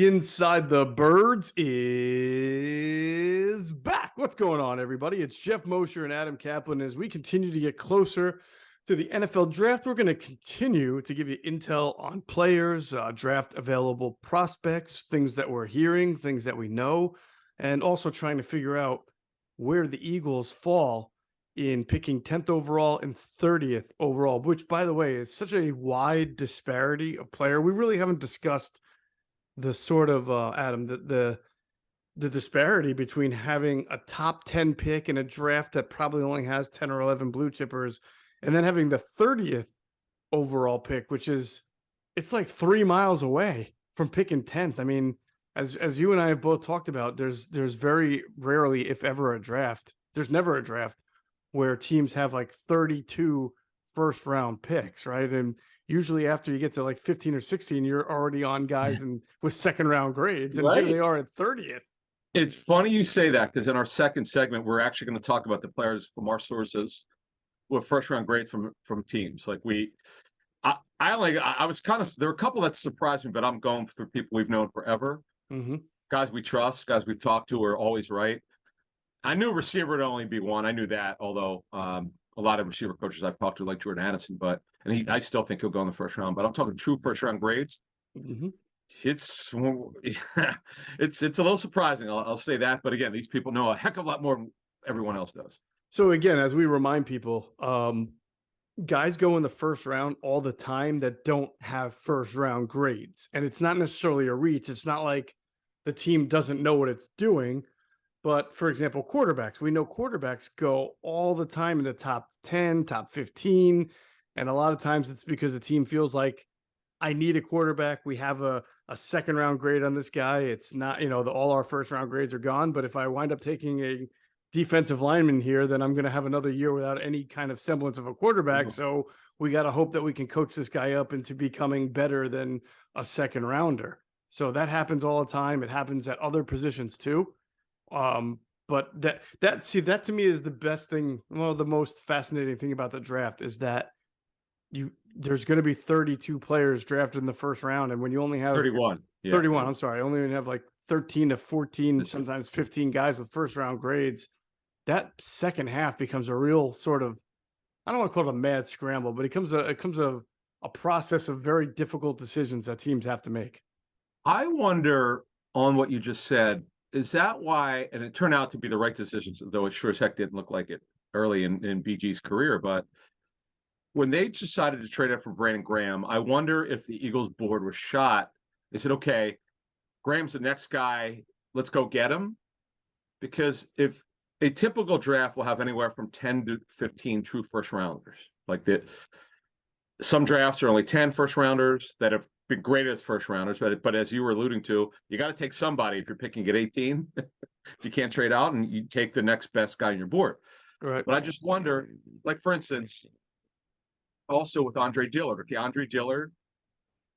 Inside the Birds is back. What's going on, everybody? It's Geoff, Mosher, and Adam Caplan. As we continue to get closer to the NFL draft, we're going to continue to give you intel on players, draft available prospects, things that we're hearing, things that we know, and also trying to figure out where the Eagles fall in picking 10th overall and 30th overall, which, by the way, is such a wide disparity of player. We really haven't discussed the sort of Adam, the disparity between having a top 10 pick in a draft that probably only has 10 or 11 blue chippers, and then having the 30th overall pick, which is it's like 3 miles away from picking 10th. I mean, as you and I have both talked about, there's very rarely, if ever, a draft. There's never a draft where teams have like 32 first round picks, right? And usually after you get to like 15 or 16, you're already on guys and with second round grades. And here they are at 30th. It's funny you say that, because in our second segment, we're actually going to talk about the players from our sources with first round grades from teams. Like I was kind of, there were a couple that surprised me, but I'm going through people we've known forever. Mm-hmm. Guys we trust, guys we've talked to are always right. I knew receiver would only be one. I knew that, although a lot of receiver coaches I've talked to, like Jordan Addison, I still think he'll go in the first round. But I'm talking true first round grades. Mm-hmm. It's a little surprising. I'll say that. But again, these people know a heck of a lot more than everyone else does. So again, as we remind people, guys go in the first round all the time that don't have first round grades, and it's not necessarily a reach. It's not like the team doesn't know what it's doing. But for example, quarterbacks, we know quarterbacks go all the time in the top 10, top 15. And a lot of times it's because the team feels like, I need a quarterback. We have a second round grade on this guy. It's not, all our first round grades are gone. But if I wind up taking a defensive lineman here, then I'm going to have another year without any kind of semblance of a quarterback. Mm-hmm. So we got to hope that we can coach this guy up into becoming better than a second rounder. So that happens all the time. It happens at other positions too. But that to me is the best thing. Well, the most fascinating thing about the draft is that there's going to be 32 players drafted in the first round. And when you only have 31, 31, I'm sorry, I only have like 13 to 14, sometimes 15 guys with first round grades. That second half becomes a real sort of, I don't want to call it a mad scramble, but it comes a process of very difficult decisions that teams have to make. I wonder, on what you just said, is that why, and it turned out to be the right decision, though it sure as heck didn't look like it early in BG's career, but when they decided to trade up for Brandon Graham, I wonder if the Eagles board was shot. They said, okay, Graham's the next guy, let's go get him. Because if a typical draft will have anywhere from 10 to 15 true first rounders, like that, some drafts are only 10 first rounders that have been graded as first rounders, but as you were alluding to, you got to take somebody if you're picking at 18. If you can't trade out, and you take the next best guy on your board. Right. But I just wonder, like for instance, also with Andre Dillard. Okay, Andre Dillard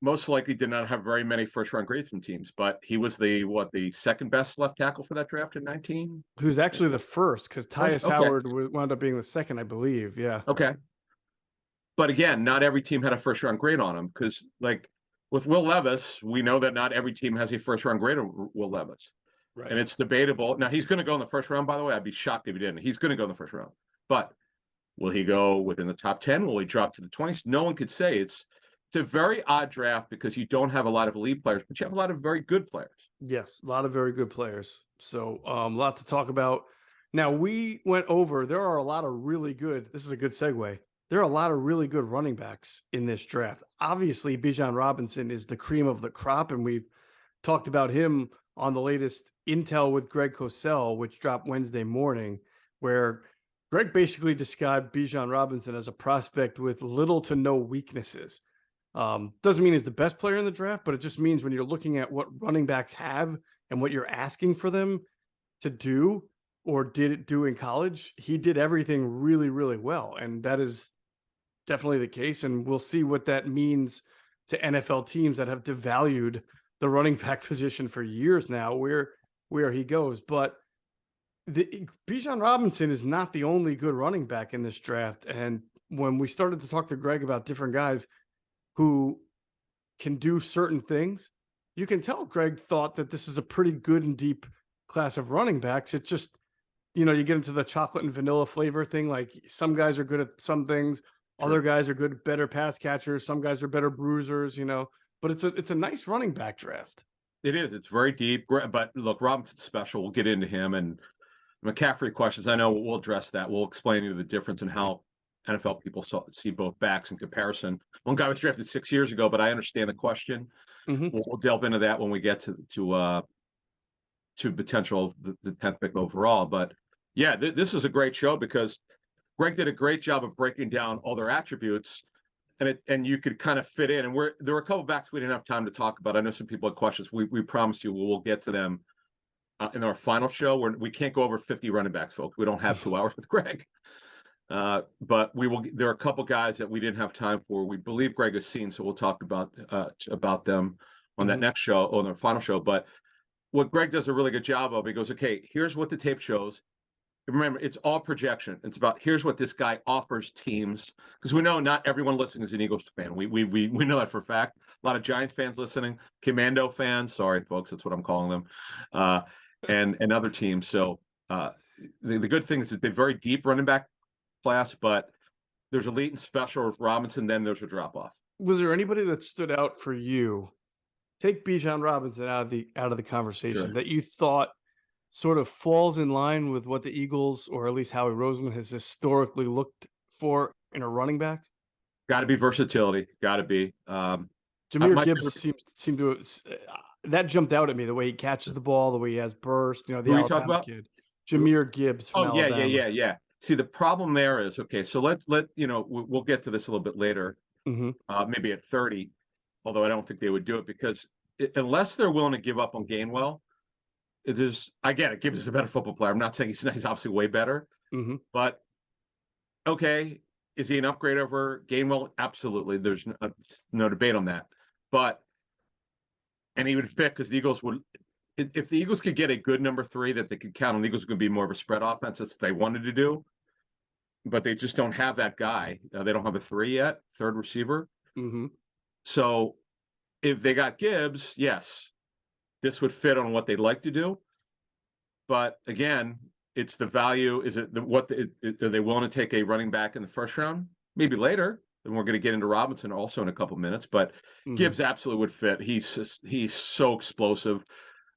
most likely did not have very many first round grades from teams, but he was the second best left tackle for that draft in 19. Who's actually the first, because Tyus Howard wound up being the second, I believe. Yeah. Okay. But again, not every team had a first round grade on him, because like with Will Levis, we know that not every team has a first round grade on Will Levis. Right. And it's debatable. Now, he's going to go in the first round, by the way. I'd be shocked if he didn't. He's going to go in the first round. But will he go within the top 10? Will he drop to the 20s? No one could say. It's a very odd draft because you don't have a lot of elite players, but you have a lot of very good players. Yes, a lot of very good players. So a lot to talk about. Now, we went over, there are a lot of really good, this is a good segue. There are a lot of really good running backs in this draft. Obviously, Bijan Robinson is the cream of the crop, and we've talked about him on the latest Intel with Greg Cosell, which dropped Wednesday morning, where Greg basically described Bijan Robinson as a prospect with little to no weaknesses. Doesn't mean he's the best player in the draft, but it just means when you're looking at what running backs have and what you're asking for them to do or did it do in college, he did everything really, really well. And that is definitely the case. And we'll see what that means to NFL teams that have devalued the running back position for years now, where he goes. But Bijan Robinson is not the only good running back in this draft. And when we started to talk to Greg about different guys who can do certain things you can tell Greg thought that this is a pretty good and deep class of running backs. It just, you get into the chocolate and vanilla flavor thing. Like some guys are good at some things, other Sure. guys are good, better pass catchers. Some guys are better bruisers, but it's a nice running back draft. It is. It's very deep. But look, Robinson's special. We'll get into him and McCaffrey questions. I know we'll address that. We'll explain to you the difference in how NFL people see both backs in comparison. One guy was drafted 6 years ago, but I understand the question. Mhm. We'll delve into that when we get to potential the 10th pick overall. But yeah, this is a great show because Greg did a great job of breaking down all their attributes, and you could kind of fit in. And there were a couple backs we didn't have time to talk about. I know some people had questions. We promised you we'll get to them in our final show. Where we can't go over 50 running backs, folks. We don't have 2 hours with Greg. But we will. There are a couple guys that we didn't have time for. We believe Greg has seen, so we'll talk about them on that next show, on the final show. But what Greg does a really good job of, he goes, okay, here's what the tape shows. Remember, it's all projection. It's about here's what this guy offers teams, because we know not everyone listening is an Eagles fan. We know that for a fact. A lot of Giants fans listening, Commando fans. Sorry, folks, that's what I'm calling them, and other teams. So the good thing is that they're very deep running back class, but there's elite and special with Robinson. Then there's a drop off. Was there anybody that stood out for you? Take Bijan Robinson out of the conversation Sure. that you thought sort of falls in line with what the Eagles, or at least Howie Roseman, has historically looked for in a running back? Got to be versatility. Got to be. Jahmyr Gibbs seemed to that jumped out at me, the way he catches the ball, the way he has burst. The Who are you talking Alabama about? kid, Jahmyr Gibbs from Alabama. Yeah. See, the problem there is okay. So we'll get to this a little bit later, maybe at 30. Although I don't think they would do it because unless they're willing to give up on Gainwell, I get it. Gibbs is a better football player. I'm not saying he's obviously way better, but okay, is he an upgrade over Gainwell? Absolutely. There's no debate on that. And he would fit because the Eagles would, if the Eagles could get a good number 3 that they could count on, the Eagles would be more of a spread offense. That's what they wanted to do, but they just don't have that guy. They don't have a 3 yet, third receiver. So if they got Gibbs, yes, this would fit on what they'd like to do. But again, it's the value. Is it are they willing to take a running back in the first round? Maybe later. And we're going to get into Robinson also in a couple minutes. But Gibbs absolutely would fit. He's so explosive.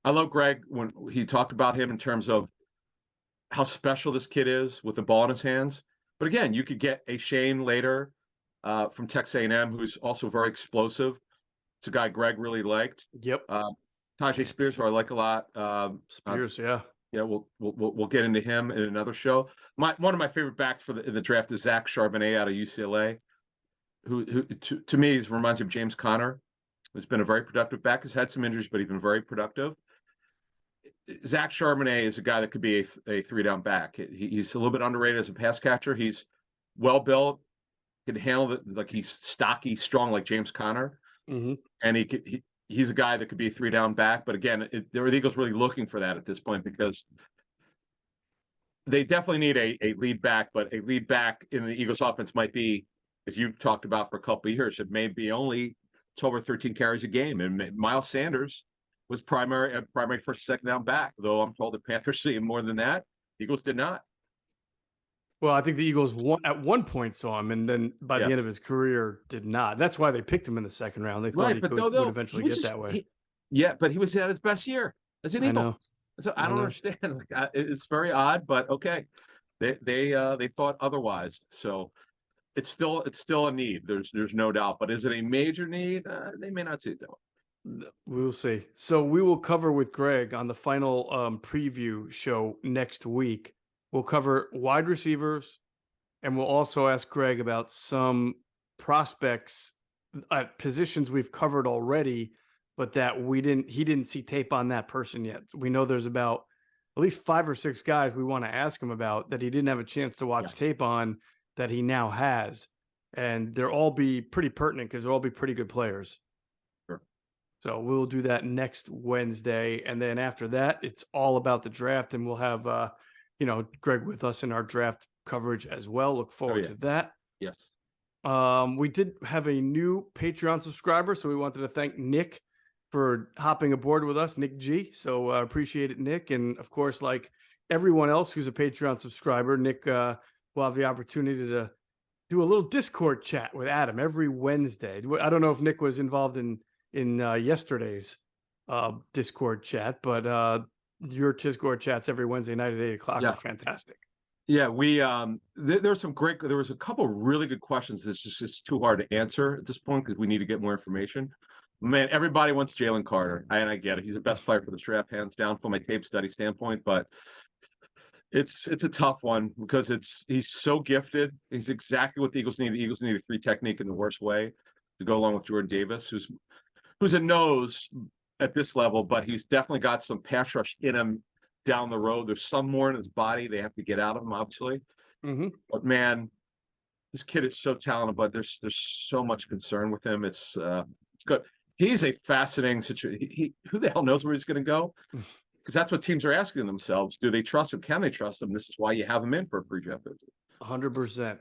I love Greg when he talked about him in terms of how special this kid is with the ball in his hands. But again, you could get a Shane later from Texas A&M, who's also very explosive. It's a guy Greg really liked. Yep. Tajay Spears, who I like a lot. Spears, yeah. Yeah, we'll get into him in another show. One of my favorite backs in the draft is Zach Charbonnet out of UCLA, who to me reminds me of James Conner, who's been a very productive back. Has had some injuries, but he's been very productive. Zach Charbonnet is a guy that could be a 3-down back. He's a little bit underrated as a pass catcher. He's well built, can handle it. Like he's stocky, strong, like James Conner, and he's a guy that could be a 3-down back. But again, the Eagles really looking for that at this point because they definitely need a lead back. But a lead back in the Eagles offense might be, as you talked about for a couple of years, it may be only 12 or 13 carries a game. And Miles Sanders was primary first, second down back. Though I'm told the Panthers see him more than that. Eagles did not. Well, I think the Eagles at one point saw him, and then by the end of his career did not. That's why they picked him in the second round. They thought he would eventually get that way. But he was at his best year as an Eagle. So I don't understand. It's very odd, but okay. They thought otherwise. So it's still a need. There's no doubt. But is it a major need? They may not see it that way. We'll see. So we will cover with Greg on the final preview show next week. We'll cover wide receivers, and we'll also ask Greg about some prospects at positions we've covered already, but that he didn't see tape on that person yet. We know there's about at least 5 or 6 guys we want to ask him about that he didn't have a chance to watch tape on that he now has. And they'll all be pretty pertinent because they'll all be pretty good players. So we'll do that next Wednesday. And then after that, it's all about the draft. And we'll have, Greg with us in our draft coverage as well. Look forward to that. Yes. We did have a new Patreon subscriber. So we wanted to thank Nick for hopping aboard with us, Nick G. So appreciate it, Nick. And of course, like everyone else who's a Patreon subscriber, Nick will have the opportunity to do a little Discord chat with Adam every Wednesday. I don't know if Nick was involved in yesterday's Discord chat, but your Discord chats every Wednesday night at 8 o'clock Yeah. are fantastic. Yeah, we there's some great. There was a couple really good questions. It's too hard to answer at this point because we need to get more information. Man, everybody wants Jalen Carter, and I get it. He's the best player for the draft, hands down, from my tape study standpoint. But it's a tough one because he's so gifted. He's exactly what the Eagles need. The Eagles need a 3 technique in the worst way to go along with Jordan Davis, who's a nose at this level, but he's definitely got some pass rush in him down the road. There's some more in his body they have to get out of him, obviously. But man, this kid is so talented, but there's so much concern with him. It's good. He's a fascinating situation. Who the hell knows where he's going to go? Because that's what teams are asking themselves. Do they trust him? Can they trust him? This is why you have him in for a pre-draft visit. 100%.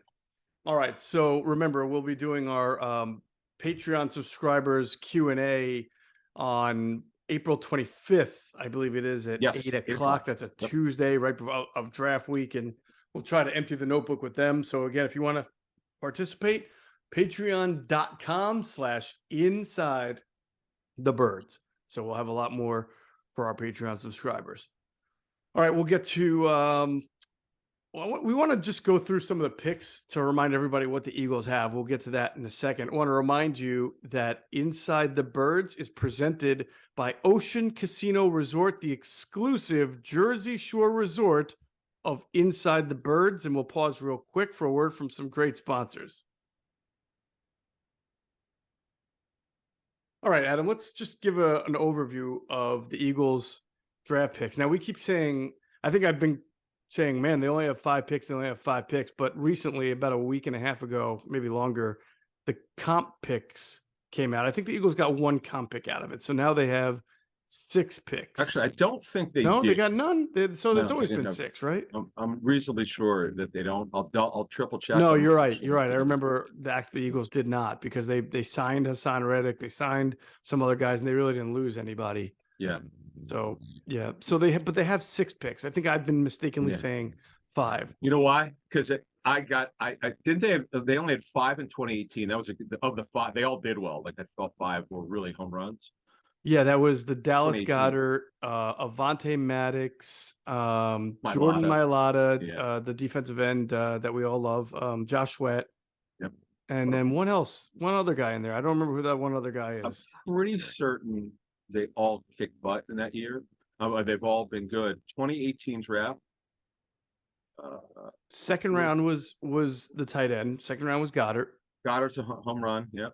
All right. So remember, we'll be doing our Patreon subscribers Q&A on April 25th, I believe it is, at 8 o'clock. That's a Tuesday, right of draft week. And we'll try to empty the notebook with them. So again, if you want to participate, patreon.com/inside the birds. So we'll have a lot more for our Patreon subscribers. All right, we'll get to we want to just go through some of the picks to remind everybody what the Eagles have. We'll get to that in a second. I want to remind you that Inside the Birds is presented by Ocean Casino Resort, the exclusive Jersey Shore resort of Inside the Birds. And we'll pause real quick for a word from some great sponsors. All right, Adam, let's just give an overview of the Eagles draft picks. Now, we keep saying, I think I've been saying, man, they only have 5 picks. They only have 5 picks. But recently, about a week and a half ago, maybe longer, the comp picks came out. I think the Eagles got 1 comp pick out of it. So now they have 6 picks. Actually, I don't think they No, did. they got none. So that's always been have, 6, right? I'm reasonably sure that they don't. I'll triple check. No, you're right. You're right. I remember that the Eagles did not, because they signed Hassan Reddick. They signed some other guys, and they really didn't lose anybody. Yeah. So yeah. So they have 6 picks. I think I've been mistakenly saying 5. You know why? Because I didn't they only had 5 in 2018. That was of the 5. They all did well. Like I thought 5 were really home runs. Yeah, that was the Dallas Goedert, Avonte Maddox, Jordan Mailata, the defensive end that we all love, Josh Sweat. Yep. And then one other guy in there. I don't remember who that one other guy is. I'm pretty certain they all kicked butt in that year. They've all been good. 2018 draft. Second round was the tight end. Second round was Goddard. Goddard's a home run. Yep.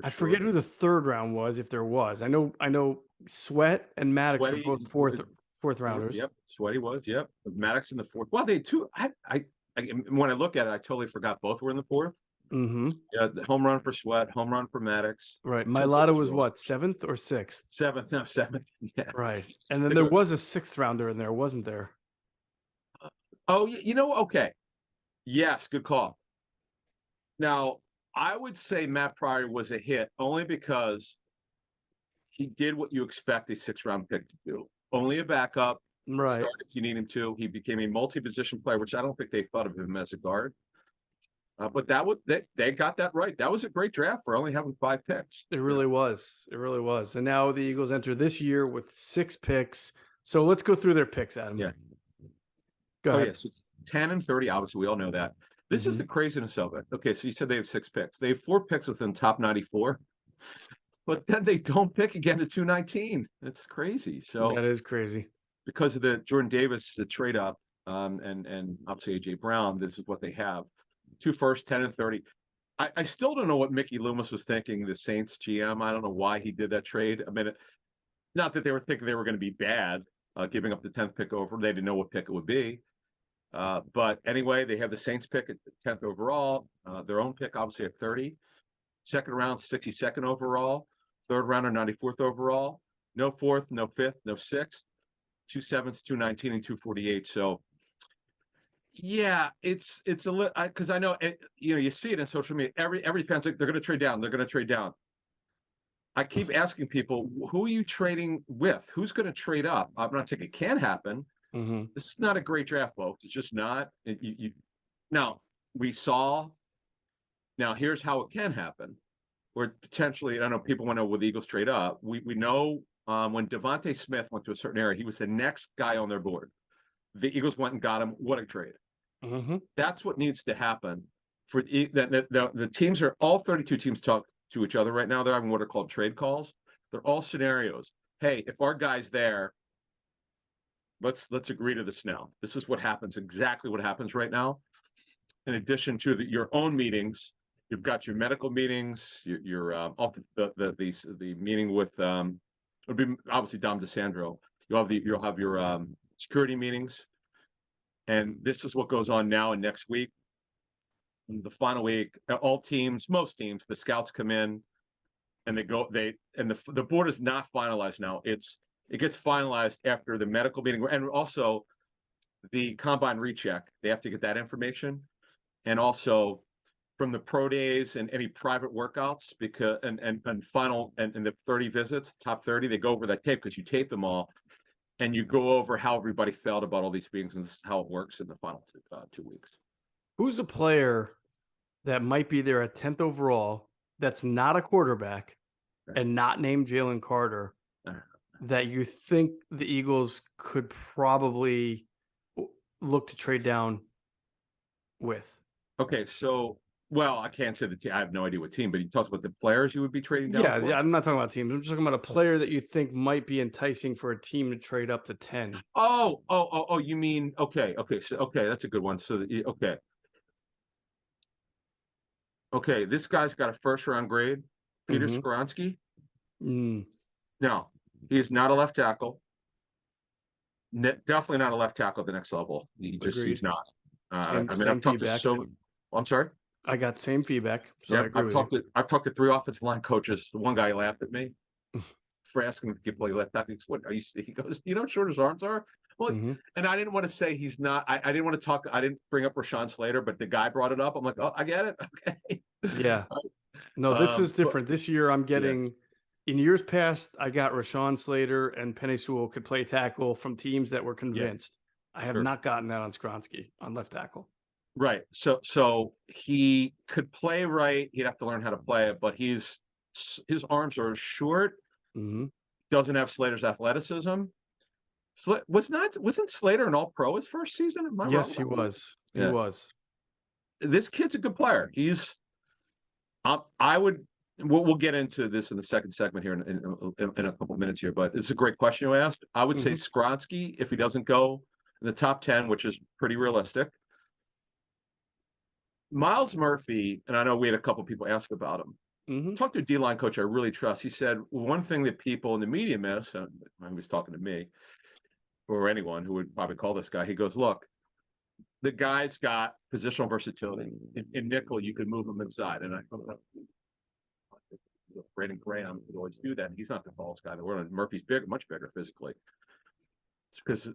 I forget who the third round was, if there was. I know Sweat and Maddox were both fourth rounders. Yep, Sweaty was. Yep, Maddox in the 4th. Well, they too. I when I look at it, I totally forgot both were in the 4th. Yeah, the home run for Sweat, home run for Maddox. Right, Mailata was what, 7th or 6th? 7th, no 7th. Yeah. Right, and then there was a 6th rounder in there, wasn't there? Oh, okay. Yes, good call. Now, I would say Matt Pryor was a hit only because he did what you expect a 6th-round pick to do. Only a backup. Right. Start if you need him to. He became a multi-position player, which I don't think they thought of him as a guard. But they got that right. That was a great draft for only having 5 picks. It really was. It really was. And now the Eagles enter this year with 6 picks. So let's go through their picks, Adam. Yeah. Go ahead. Yes. 10 and 30, obviously, we all know that. This is the craziness of it. Okay, so you said they have 6 picks. They have 4 picks within top 94, but then they don't pick again at 219. That's crazy. So that is crazy. Because of the Jordan Davis, the trade up, and obviously AJ Brown, this is what they have. 2 first, 10 and 30. I still don't know what Mickey Loomis was thinking, the Saints GM. I don't know why he did that trade. I mean, not that they were thinking they were going to be bad, giving up the 10th pick over. They didn't know what pick it would be. But anyway, they have the Saints pick at 10th overall, their own pick obviously at 30, 2nd round, 62nd overall, 3rd rounder, 94th overall, no 4th, no 5th, no 6th, 2 7ths, 219 and 248. So yeah, it's a little, because I know you see it in social media. Every fan's like, they're going to trade down. They're going to trade down. I keep asking people, who are you trading with? Who's going to trade up? I'm not saying it can happen. This is not a great draft, folks. It's just not. Now, we saw. Now, here's how it can happen. Or potentially, I don't know, people want to know will the Eagles trade up. We know when Devontae Smith went to a certain area, he was the next guy on their board. The Eagles went and got him. What a trade. That's what needs to happen. For the teams are, all 32 teams talk to each other right now. They're having what are called trade calls. They're all scenarios. Hey, if our guy's there, let's agree to this now. This is what happens, exactly what happens right now. In addition to your own meetings, you've got your medical meetings, your the meeting with would be obviously Dom DeSandro. You'll have your security meetings, and this is what goes on now and next week. In the final week, all teams, most teams, the scouts come in, and the board is not finalized now. It gets finalized after the medical meeting, and also the combine recheck. They have to get that information, and also from the pro days and any private workouts, because and the 30 visits, top 30, they go over that tape because you tape them all, and you go over how everybody felt about all these meetings, and this is how it works in the final 2 weeks. Who's a player that might be there at 10th overall that's not a quarterback and not named Jalen Carter that you think the Eagles could probably look to trade down with? Okay, so, well, I can't say the team. I have no idea what team, but he talks about the players you would be trading down for? Yeah, I'm not talking about teams. I'm just talking about a player that you think might be enticing for a team to trade up to 10. Oh, you mean, okay, that's a good one. So, okay, this guy's got a first-round grade, Peter Skoronski. No, he is not a left tackle. Definitely not a left tackle at the next level. He's not. Same I've talked to I'm sorry. I got the same feedback. So Yeah, I agree I've talked to 3 offensive line coaches. The one guy laughed at me for asking him to play left tackle. What are you? He goes, you know how short his arms are. Well, and I didn't want to say he's not. I didn't want to talk. I didn't bring up Rashawn Slater, but the guy brought it up. I'm like, oh, I get it. Okay. Yeah. No, this is different. This year, I'm getting. In years past, I got Rashawn Slater and Penei Sewell could play tackle from teams that were convinced. I have not gotten that on Skoronski on left tackle. Right. So he could play right. He'd have to learn how to play it, but his arms are short. Doesn't have Slater's athleticism. Wasn't Slater an All-Pro his first season? Yes, he was. He was. This kid's a good player. We'll get into this in the second segment here in a couple of minutes here, but it's a great question you asked. I would say Skoronski, if he doesn't go in the top 10, which is pretty realistic. Miles Murphy, and I know we had a couple of people ask about him. Talked to a D-line coach I really trust. He said one thing that people in the media miss, and he was talking to me, or anyone who would probably call this guy, he goes, look, the guy's got positional versatility. In nickel, you can move him inside. And I thought, Brandon Graham would always do that. He's not the tallest guy in the world. Murphy's much bigger physically. It's because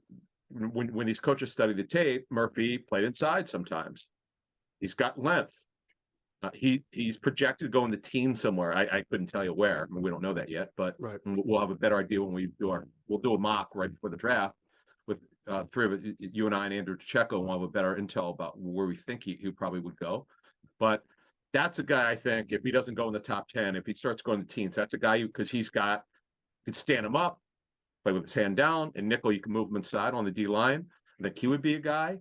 when these coaches study the tape, Murphy played inside sometimes. He's got length. He's projected to go in the teens somewhere. I couldn't tell you where. I mean, we don't know that yet, but we'll have a better idea when we'll do a mock right before the draft with 3 of it, you and I and Andrew Pacheco, and we'll have a better intel about where we think he probably would go. But that's a guy, I think, if he doesn't go in the top 10, if he starts going to the teens, that's a guy because you can stand him up, play with his hand down, and nickel, you can move him inside on the D line. I think he would be a guy.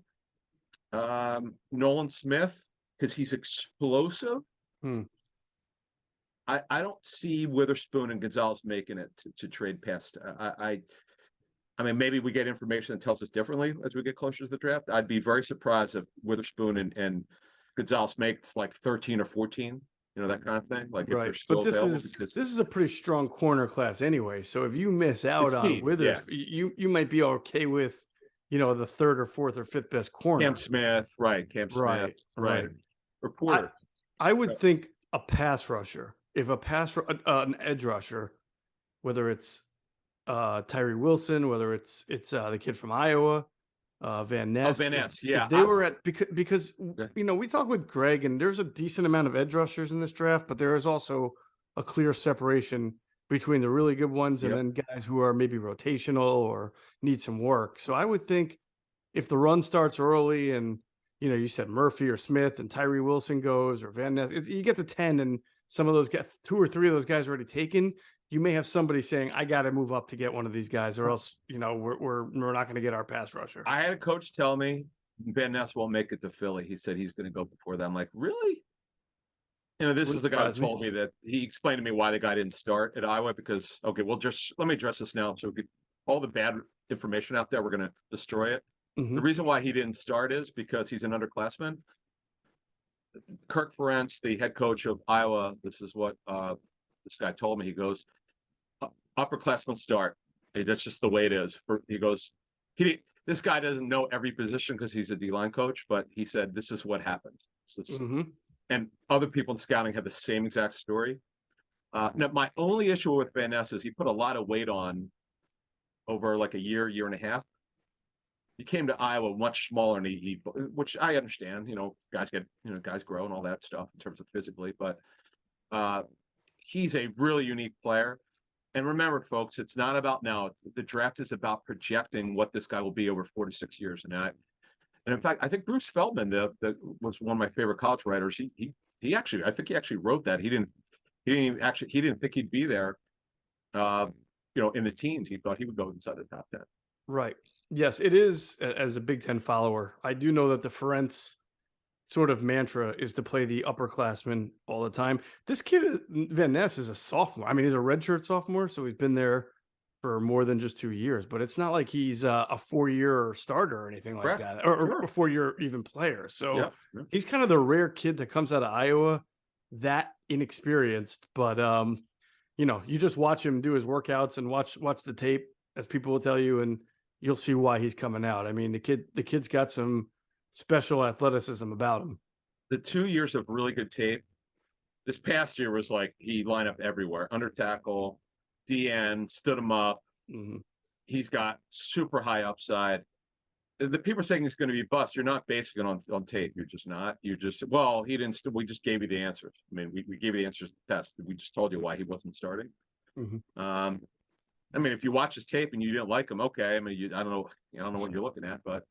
Nolan Smith, because he's explosive. I don't see Witherspoon and Gonzalez making it to trade past. I mean, maybe we get information that tells us differently as we get closer to the draft. I'd be very surprised if Witherspoon and Gonzalez makes like 13 or 14, that kind of thing. Like if they're still available. This is a pretty strong corner class anyway. So if you miss out on Withers, you might be okay with, the 3rd or 4th or 5th best corner. Cam Smith, right? Right. Reporter. I would think a pass rusher. If an edge rusher, whether it's Tyree Wilson, whether it's the kid from Iowa, Van Ness. Van Ness, yeah. If they were at because we talk with Greg, and there's a decent amount of edge rushers in this draft, but there is also a clear separation between the really good ones and Yep. then guys who are maybe rotational or need some work. So I would think if the run starts early and you said Murphy or Smith and Tyree Wilson goes or Van Ness, you get to 10 and some of those guys, 2 or 3 of those guys already taken, you may have somebody saying, I got to move up to get one of these guys or else, we're not going to get our pass rusher. I had a coach tell me Van Ness won't make it to Philly. He said he's going to go before that. I'm like, really? This Wouldn't is the guy who surprise me. told me that he explained to me why the guy didn't start at Iowa because, okay, well, just let me address this now. So all the bad information out there, we're going to destroy it. Mhm. The reason why he didn't start is because he's an underclassman. Kirk Ferentz, the head coach of Iowa, this is what this guy told me. He goes, upperclassmen start. That's just the way it is. He goes, this guy doesn't know every position because he's a D-line coach, but he said, this is what happens. And other people in scouting have the same exact story. Now, my only issue with Van Ness is he put a lot of weight on over like a year and a half. He came to Iowa much smaller, and which I understand. Guys grow and all that stuff in terms of physically, but he's a really unique player. And remember, folks, it's not about now. The draft is about projecting what this guy will be over 4 to 6 years. And in fact, I think Bruce Feldman, that was one of my favorite college writers. He actually, I think he actually wrote that he didn't think he'd be there. In the teens, he thought he would go inside the top 10. Right. Yes, it is. As a Big Ten follower, I do know that the Ferentz sort of mantra is to play the upperclassmen all the time. This kid, Van Ness, is a sophomore. I mean, he's a redshirt sophomore, so he's been there for more than just 2 years. But it's not like he's a 4-year starter or anything like Correct. that, or Sure. a 4-year even player. So Yeah. he's kind of the rare kid that comes out of Iowa, that inexperienced. But you just watch him do his workouts and watch the tape, as people will tell you, and you'll see why he's coming out. I mean, the kid's got some special athleticism about him. The 2 years of really good tape. This past year was like he lined up everywhere, under tackle, DN, stood him up. He's got super high upside. The people saying he's going to be bust. You're not basing it on tape. You're just not. You're just, well, he didn't. We just gave you the answers. I mean, we gave you the answers to the test. We just told you why he wasn't starting. I mean, if you watch his tape and you didn't like him, okay. I mean, I don't know what you're looking at, but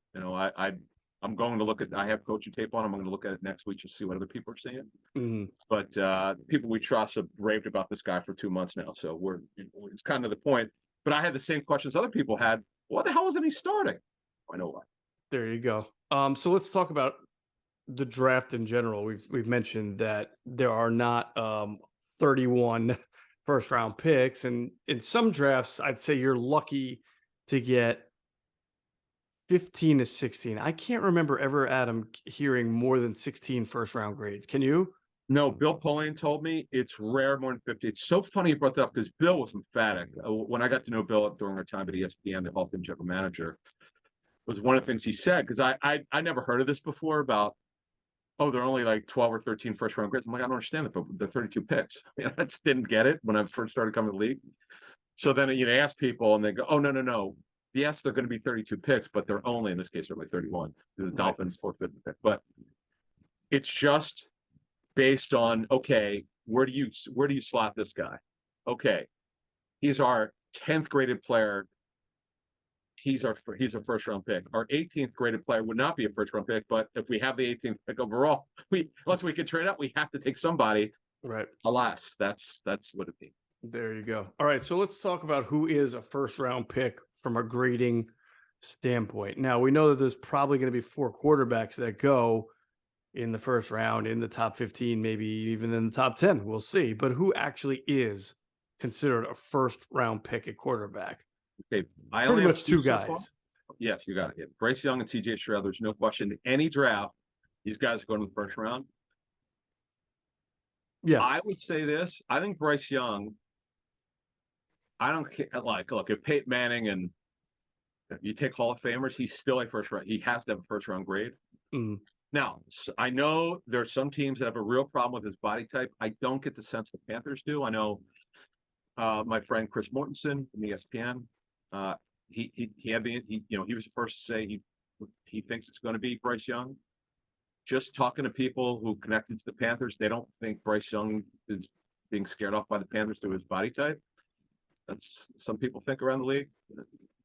I'm going to look at. I have coaching tape on him. I'm going to look at it next week to see what other people are saying. But the people we trust have raved about this guy for 2 months now, so it's kind of the point. But I had the same questions other people had. What the hell wasn't he starting? I know why. There you go. So let's talk about the draft in general. We've mentioned that there are not 31 first round picks, and in some drafts, I'd say you're lucky to get 15 to 16. I can't remember ever, Adam, hearing more than 16 first round grades. Can you? No, Bill Polian told me it's rare more than 50. It's so funny you brought that up because Bill was emphatic. When I got to know Bill during our time at ESPN, the Hall general manager, was one of the things he said, because I never heard of this before about, oh, they're only like 12 or 13 first round grades. I'm like, I don't understand it, but they're 32 picks. I just didn't get it when I first started coming to the league. So then ask people and they go, oh, no. Yes, they're going to be 32 picks, but they're only, in this case, they're like 31. The Dolphins forfeit the pick. But it's just based on, okay, where do you slot this guy? Okay, he's our 10th graded player. He's a first round pick. Our 18th graded player would not be a first round pick, but if we have the 18th pick overall, unless we can trade up, we have to take somebody. Right. Alas, that's what it means. There you go. All right, so let's talk about who is a first round pick from a grading standpoint. Now, we know that there's probably going to be 4 quarterbacks that go in the first round, in the top 15, maybe even in the top 10. We'll see. But who actually is considered a first round pick at quarterback? Okay, pretty much 2 guys. Yes, you got it. Bryce Young and CJ Stroud. There's no question. Any draft, these guys are going to the first round. Yeah, I would say this. I think Bryce Young. I don't care. Look, if Peyton Manning and you take Hall of Famers, he's still a first round. He has to have a first round grade. Now, I know there's some teams that have a real problem with his body type. I don't get the sense the Panthers do. I know my friend Chris Mortensen from ESPN. He was the first to say he thinks it's going to be Bryce Young. Just talking to people who connected to the Panthers, they don't think Bryce Young is being scared off by the Panthers to his body type. That's some people think around the league,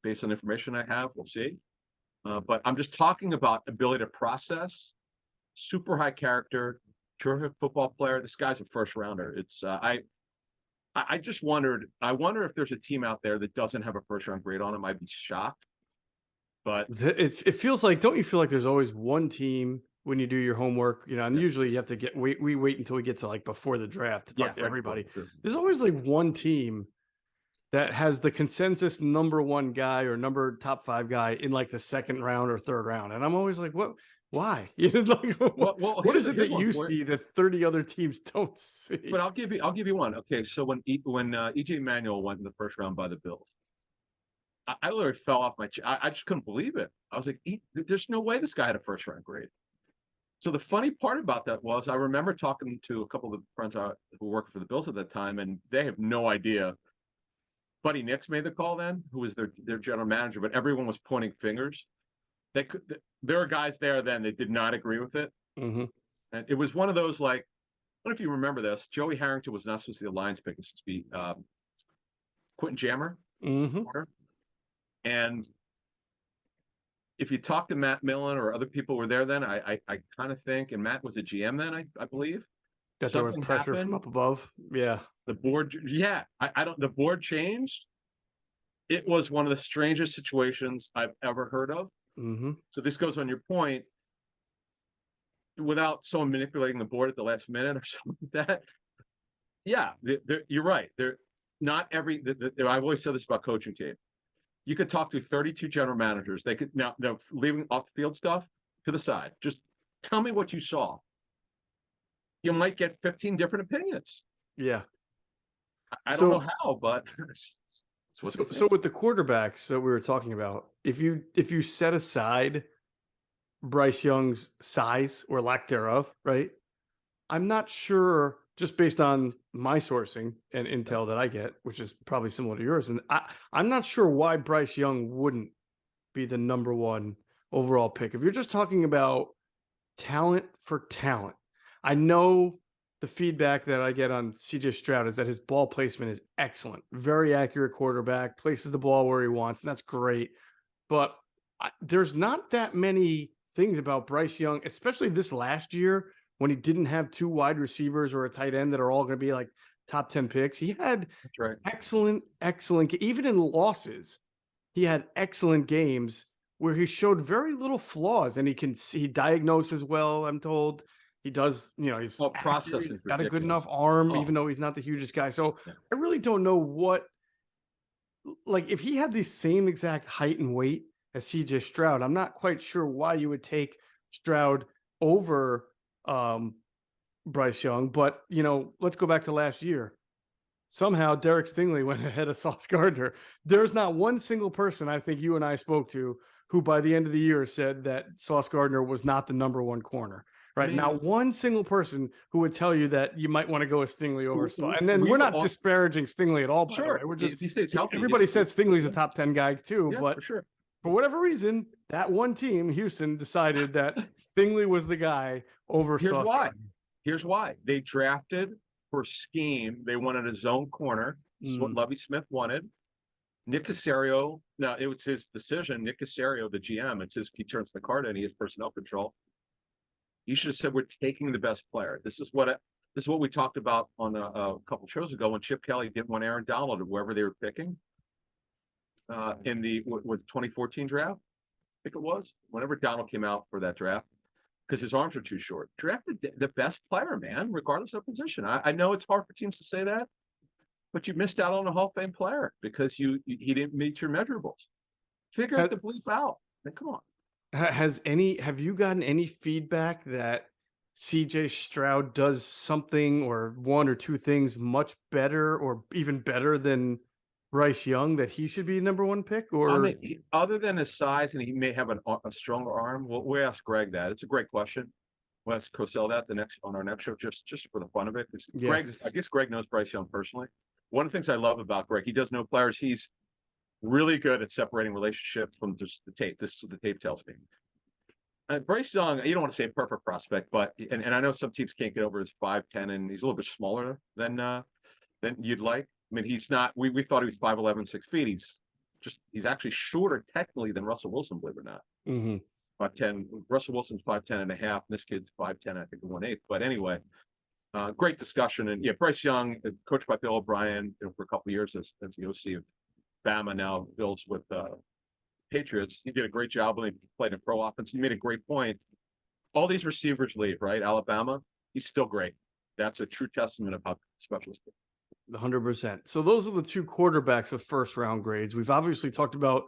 based on information I have. We'll see. But I'm just talking about ability to process, super high character, terrific football player. This guy's a first rounder. It's I just wondered. I wonder if there's a team out there that doesn't have a first round grade on him. I'd be shocked. But It feels like, don't you feel like there's always one team when you do your homework, you know, and usually you have to we wait until we get to like before the draft to talk to right everybody. before, There's always like one team that has the consensus number one guy or number top 5 guy in like the second round or third round. And I'm always like, what, why? You know, like, what is it that you see that 30 other teams don't see? But I'll give you one. Okay, so when EJ Manuel went in the first round by the Bills, I literally fell off my chair. I just couldn't believe it. I was like, there's no way this guy had a first round grade. So the funny part about that was I remember talking to a couple of friends who worked for the Bills at that time, and they have no idea. Buddy Nix made the call then, who was their general manager, but everyone was pointing fingers. There were guys there then that did not agree with it. Mm-hmm. And it was one of those, like, I don't know if you remember this. Joey Harrington was not supposed to be the Lions pick. It was supposed to be Quentin Jammer. Mm-hmm. And if you talk to Matt Millen or other people were there then, I kind of think, and Matt was a GM then, I believe. That there was pressure from up above. Yeah. The board, the board changed. It was one of the strangest situations I've ever heard of. Mm-hmm. So this goes on your point, without someone manipulating the board at the last minute or something like that. Yeah, you're right. Not every. I've always said this about coaching team. You could talk to 32 general managers. They could now leaving off the field stuff to the side. Just tell me what you saw. You might get 15 different opinions. Yeah. I don't know how, but so with the quarterbacks that we were talking about, if you set aside Bryce Young's size or lack thereof, right? I'm not sure, just based on my sourcing and intel that I get, which is probably similar to yours, and I'm not sure why Bryce Young wouldn't be the number one overall pick. If you're just talking about talent for talent, I know the feedback that I get on CJ Stroud is that his ball placement is excellent, very accurate quarterback, places the ball where he wants, and that's great. But there's not that many things about Bryce Young, especially this last year when he didn't have 2 wide receivers or a tight end that are all going to be like top 10 picks. He had excellent, even in losses, he had excellent games where he showed very little flaws, and he diagnoses well, I'm told. He does, you know, he's processing. He's got a good enough arm, even though he's not the hugest guy. So I really don't know what, like, if he had the same exact height and weight as CJ Stroud, I'm not quite sure why you would take Stroud over Bryce Young. But, you know, let's go back to last year. Somehow Derek Stingley went ahead of Sauce Gardner. There's not one single person I think you and I spoke to who by the end of the year said that Sauce Gardner was not the number one corner. Right. Not one single person who would tell you that you might want to go with Stingley over Sauce. And then we're not disparaging Stingley at all, by the way. We're just, everybody said Stingley's a top 10 guy too, but for whatever reason, that one team, Houston, decided that Stingley was the guy over Sauce Gardner. Here's why. They drafted for scheme. They wanted a zone corner. This is what Lovie Smith wanted. Nick Caserio, now it was his decision. Nick Caserio, the GM, he turns the card in. He has personnel control. You should have said, we're taking the best player. This is what we talked about on a couple shows ago when Chip Kelly didn't want Aaron Donald or whoever they were picking in the 2014 draft. I think it was whenever Donald came out for that draft, because his arms were too short. Drafted the best player, man, regardless of position. I know it's hard for teams to say that, but you missed out on a Hall of Fame player because he didn't meet your measurables. Figure it the bleep out. I mean, come on. Have you gotten any feedback that CJ Stroud does something or one or two things much better or even better than Bryce Young, that he should be number one pick? Or I mean, other than his size, and he may have a stronger arm, we'll ask Greg that. It's a great question. We'll ask Cosell that on our next show, just for the fun of it. I guess Greg knows Bryce Young personally. One of the things I love about Greg, he does know players. He's really good at separating relationships from just the tape. This is what the tape tells me. Bryce Young, you don't want to say a perfect prospect, but and I know some teams can't get over his 5'10", and he's a little bit smaller than you'd like. I mean, he's not. We thought he was 5'11", 6 feet. He's actually shorter technically than Russell Wilson, believe it or not. Mm-hmm. 5'10". Russell Wilson's 5'10" and a half. And this kid's 5'10", I think, and 1/8. But anyway, great discussion. And yeah, Bryce Young, coached by Bill O'Brien, for a couple of years as the OC of Bama, now Bill's with Patriots. He did a great job when he played in pro offense. He made a great point. All these receivers leave, right? Alabama, he's still great. That's a true testament of how special he is. 100%. So those are the two quarterbacks with first round grades. We've obviously talked about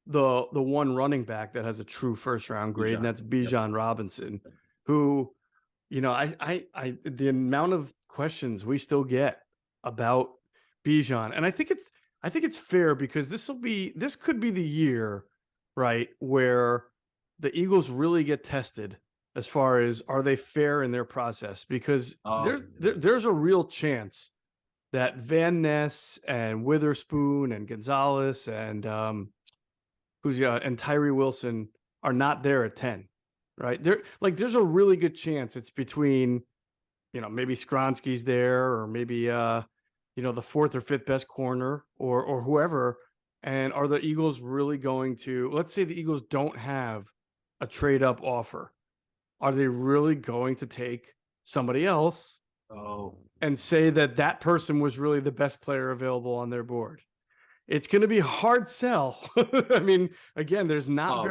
the one running back that has a true first round grade, and that's Bijan Robinson, who, the amount of questions we still get about Bijan, and I think it's fair because this could be the year, right, where the Eagles really get tested as far as are they fair in their process, because there's a real chance that Van Ness and Witherspoon and Gonzalez and and Tyree Wilson are not there at 10, right? There's a really good chance it's between, maybe Skronsky's there, or maybe the fourth or fifth best corner, or whoever. And are the Eagles really going to, let's say the Eagles don't have a trade up offer, are they really going to take somebody else and say that person was really the best player available on their board? It's going to be a hard sell. I mean, again, there's not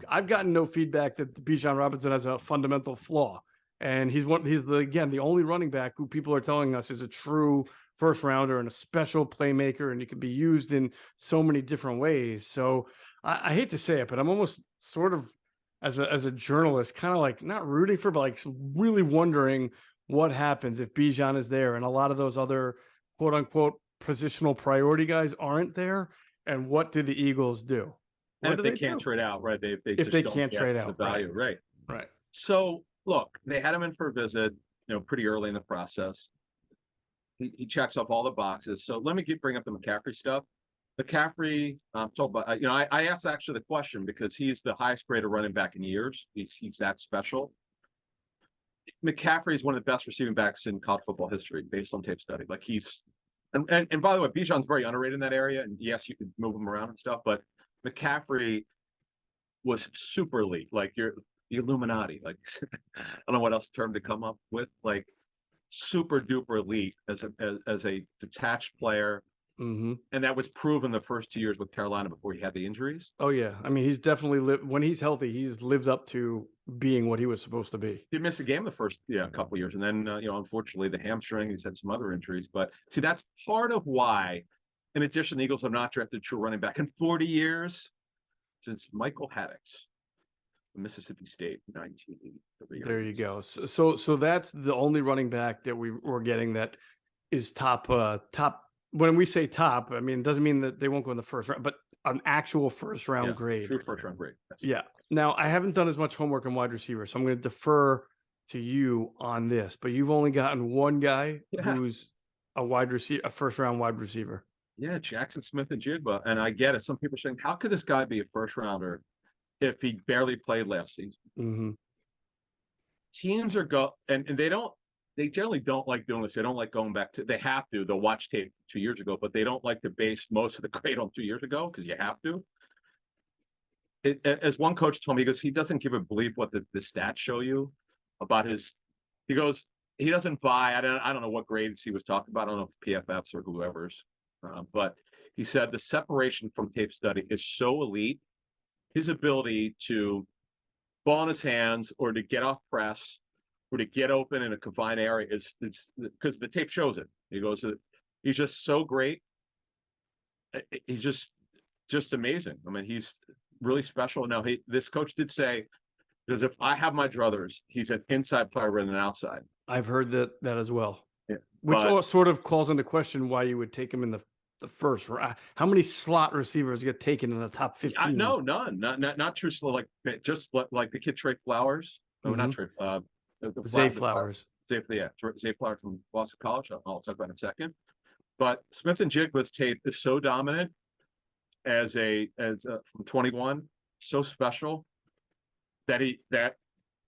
I've gotten no feedback that Bijan Robinson has a fundamental flaw, and he's the only running back who people are telling us is a true first rounder and a special playmaker, and he could be used in so many different ways. So I hate to say it, but I'm almost sort of, as a journalist, kind of like not rooting for, but like really wondering what happens if Bijan is there and a lot of those other quote unquote positional priority guys aren't there, and what do the Eagles do? And if they can't trade out, right? If they can't trade out, the value, right? So look, they had him in for a visit, pretty early in the process. He checks off all the boxes. So let me bring up the McCaffrey stuff. McCaffrey, told by, I asked actually the question because he's the highest graded running back in years. He's that special. McCaffrey is one of the best receiving backs in college football history based on tape study. Like and by the way, Bijan's very underrated in that area. And yes, you could move him around and stuff, but McCaffrey was super elite. Like you're the Illuminati. Like I don't know what else term to come up with. Like super duper elite as a detached player. Mm-hmm. And that was proven the first 2 years with Carolina before he had the injuries. Oh yeah, I mean he's definitely when he's healthy, he's lived up to being what he was supposed to be. He missed a game the first couple of years, and then unfortunately the hamstring. He's had some other injuries, but see that's part of why. In addition, the Eagles have not drafted a true running back in 40 years since Michael Haddix, Mississippi State, 1983. There you go. So that's the only running back that we're getting that is top. When we say top, I mean, it doesn't mean that they won't go in the first round, but an actual first round grade. True first round grade. Yes. Yeah. Now, I haven't done as much homework on wide receiver, so I'm going to defer to you on this, but you've only gotten one guy who's a first round wide receiver. Yeah, Jackson Smith-Njigba. And I get it. Some people are saying, how could this guy be a first rounder if he barely played last season? Mm-hmm. Teams are they generally don't like doing this. They don't like going back they have to. They'll watch tape 2 years ago, but they don't like to base most of the grade on 2 years ago because you have to. As one coach told me, he goes, he doesn't give a bleep what the stats show you about he goes, he doesn't buy, I don't know what grades he was talking about. I don't know if PFFs or whoever's, but he said the separation from tape study is so elite. His ability to ball in his hands or to get off press or to get open in a confined area it's because the tape shows it. He goes, he's just so great. He's just amazing. I mean, he's really special. Now, this coach did say, because if I have my druthers, he's an inside player rather than an outside. I've heard that as well. Yeah, which sort of calls into question why you would take him in the first. How many slot receivers get taken in the top 15? No, none. Not true. Like just like the kid Trey Flowers. No, not Trey. Zay Flowers. Zay Flowers from Boston College. I'll talk about in a second. But Smith-Njigba's tape is so dominant as from 21, so special that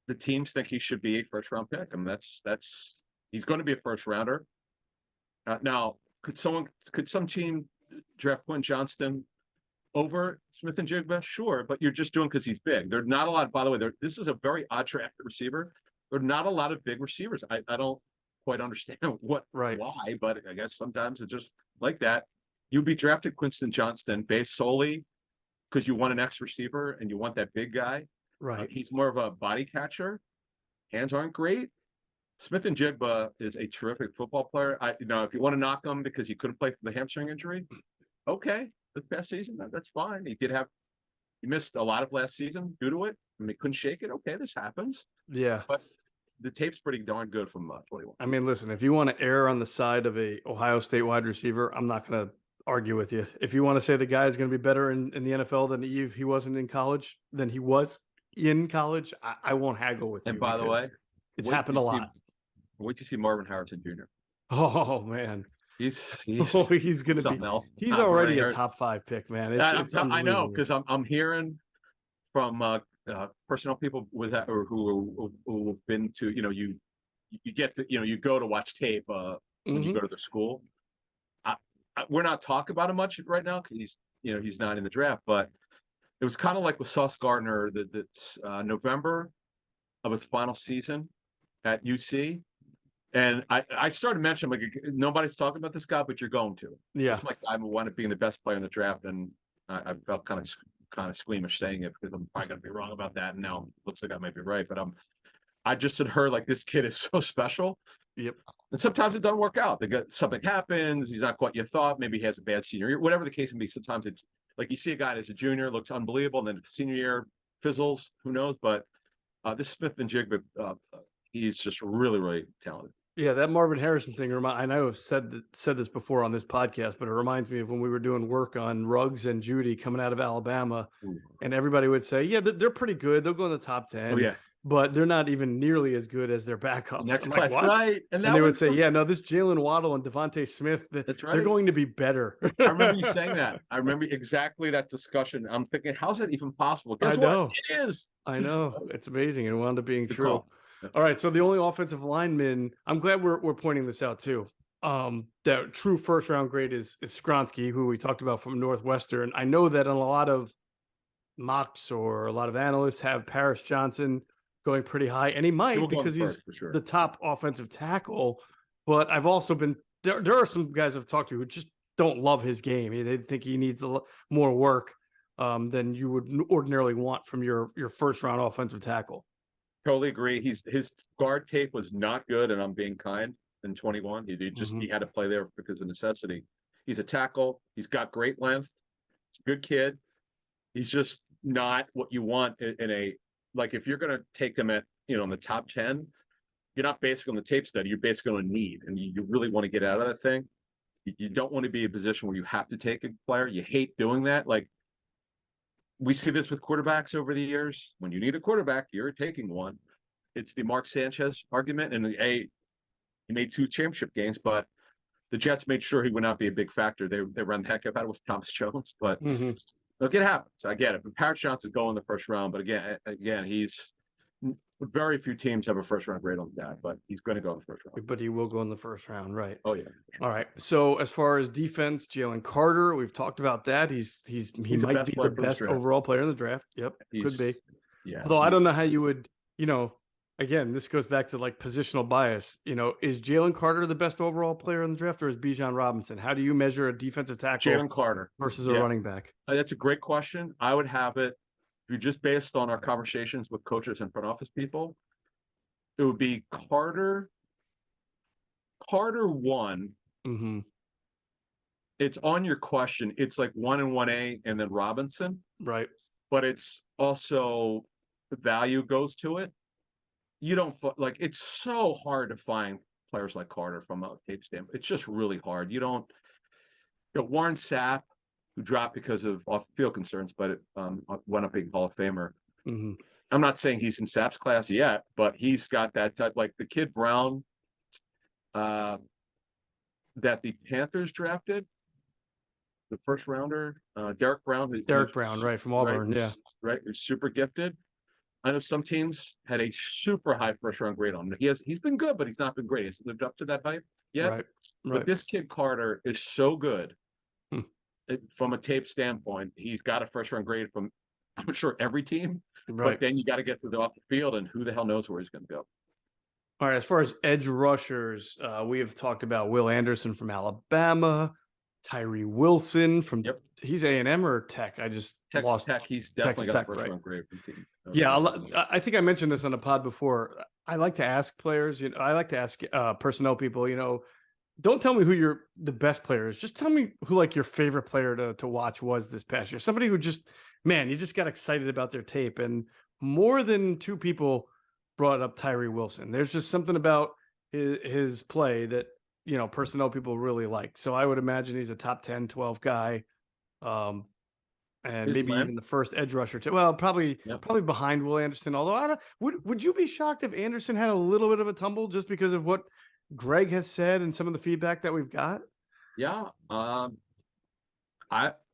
the teams think he should be a first round pick. I mean, that's he's going to be a first rounder. Now, could some team draft Quentin Johnston over Smith and Jigba? Sure, but you're just doing because he's big. There's not a lot. By the way, this is a very odd drafted receiver. There are not a lot of big receivers. I don't quite understand why, but I guess sometimes it's just like that. You'd be drafted Quentin Johnston based solely because you want an X receiver and you want that big guy. Right. He's more of a body catcher. Hands aren't great. Smith and Jigba is a terrific football player. If you want to knock him because he couldn't play for the hamstring injury, okay, this past season, that's fine. He missed a lot of last season due to it, and they couldn't shake it. Okay, this happens. Yeah, but the tape's pretty darn good from 21. I mean, listen, if you want to err on the side of a Ohio State wide receiver, I'm not going to argue with you. If you want to say the guy is going to be better in the NFL than he wasn't in college, than he was in college, I won't haggle with you. And by the way, it's happened a lot. Wait to see Marvin Harrison Jr. Oh man, he's going to be. He's already a top 5 pick, man. I know because I'm hearing from personnel people with that or who have been to you get to you go to watch tape when you go to the school. We're not talking about him much right now because he's not in the draft, but it was kind of like with Sauce Gardner that November of his final season at UC. And I started mentioning like nobody's talking about this guy, but you're going to. Yeah, it's like I wound up being the best player in the draft, and I felt kind of squeamish saying it because I'm probably going to be wrong about that. And now it looks like I might be right, but I just had heard like this kid is so special. Yep. And sometimes it doesn't work out. Something happens. He's not quite you thought. Maybe he has a bad senior year. Whatever the case may be. Sometimes it's like you see a guy as a junior looks unbelievable, and then senior year fizzles. Who knows? But this Smith and Jigba, he's just really, really talented. Yeah, that Marvin Harrison thing. I know I've said this before on this podcast, but it reminds me of when we were doing work on Ruggs and Judy coming out of Alabama, and everybody would say, "Yeah, they're pretty good. They'll go in the top 10." Oh yeah, but they're not even nearly as good as their backups. Next class, like, right? And they would say, "Yeah, no, this Jalen Waddle and Devontae Smith, that's right. They're going to be better." I remember you saying that. I remember exactly that discussion. I'm thinking, how's that even possible? Guess I know what? It is. I know it's amazing. It wound up being true. Call. All right, so the only offensive lineman, I'm glad we're pointing this out too. That true first round grade is Skronsky, who we talked about from Northwestern. I know that on a lot of mocks or a lot of analysts have Paris Johnson going pretty high, and he might because he's the top offensive tackle. But I've also been there are some guys I've talked to who just don't love his game. They think he needs more work than you would ordinarily want from your first round offensive tackle. Totally agree. His guard tape was not good, and I'm being kind. In 21, he had to play there because of necessity. He's a tackle. He's got great length. He's a good kid. He's just not what you want in a like. If you're going to take him at in the top 10, you're not basically on the tape study. You're basically on a need, and you really want to get out of that thing. You don't want to be in a position where you have to take a player. You hate doing that. Like we see this with quarterbacks over the years. When you need a quarterback, you're taking one. It's the Mark Sanchez argument, and he made 2 championship games, but the Jets made sure he would not be a big factor. They ran the heck out of it with Thomas Jones, but look, it happens. I get it. But Paris Johnson's going in the first round, but again, he's very few teams have a first round grade on that, but he's going to go in the first round. But he will go in the first round, right? Oh yeah. All right. So as far as defense, Jalen Carter, we've talked about that. He might be the best overall player in the draft. Yep, could be. Yeah. Although I don't know how you would, again, this goes back to like positional bias. Is Jalen Carter the best overall player in the draft, or is Bijan Robinson? How do you measure a defensive tackle Jalen Carter versus a running back? That's a great question. I would have it, if you're just based on our conversations with coaches and front office people, it would be Carter 1. Mm-hmm. It's on your question. It's like 1 and 1A and then Robinson. Right. But it's also the value goes to it. You don't like it's so hard to find players like Carter from a tape standpoint. It's just really hard. Warren Sapp, who dropped because of off-field concerns, but it went up being Hall of Famer. Mm-hmm. I'm not saying he's in Sapp's class yet, but he's got that type, like the kid Brown that the Panthers drafted, the first rounder, Derek Brown. Derek Brown, right, from Auburn, right, right, he's super gifted. I know some teams had a super high first round grade on him. He's been good, but he's not been great. He's lived up to that hype yet. Right. But Right. this kid Carter is so good Hmm. from a tape standpoint. He's got a first round grade from, I'm sure, every team. But Right. then you got to get to the off the field, and who the hell knows where he's going to go? All right. As far as edge rushers, we have talked about Will Anderson from Alabama, Tyree Wilson from Yep, he's A&M or Tech. I just Texas lost Tech. He's definitely Texas got a Tech. first Right. round grade from team. Yeah. From Alabama. I think I mentioned this on the pod before. I like to ask players. I like to ask personnel people. Don't tell me who the best player is. Just tell me who like your favorite player to watch was this past year. Somebody who just, man, you just got excited about their tape. And more than two people brought up Tyree Wilson. There's just something about his play that, personnel people really like. So I would imagine he's a top 10, 12 guy. Um, and His maybe length. even the first edge rusher too. Well, probably Yep. probably behind Will Anderson. Although I don't, would you be shocked if Anderson had a little bit of a tumble just because of what Greg has said and some of the feedback that we've got? Yeah.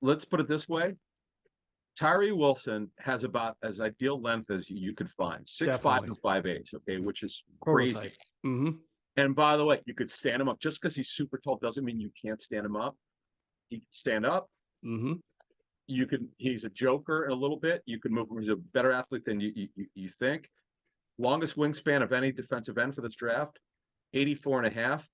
Let's put it this way. Tyree Wilson has about as ideal length as you could find, 6'5" Definitely. to 5'8", okay, which is crazy. Prototype. Mm-hmm. And by the way, you could stand him up. Just because he's super tall doesn't mean you can't stand him up. He can stand up. Mm-hmm. He's a joker a little bit. You can move him. He's a better athlete than you think. Longest wingspan of any defensive end for this draft, 84 and a half.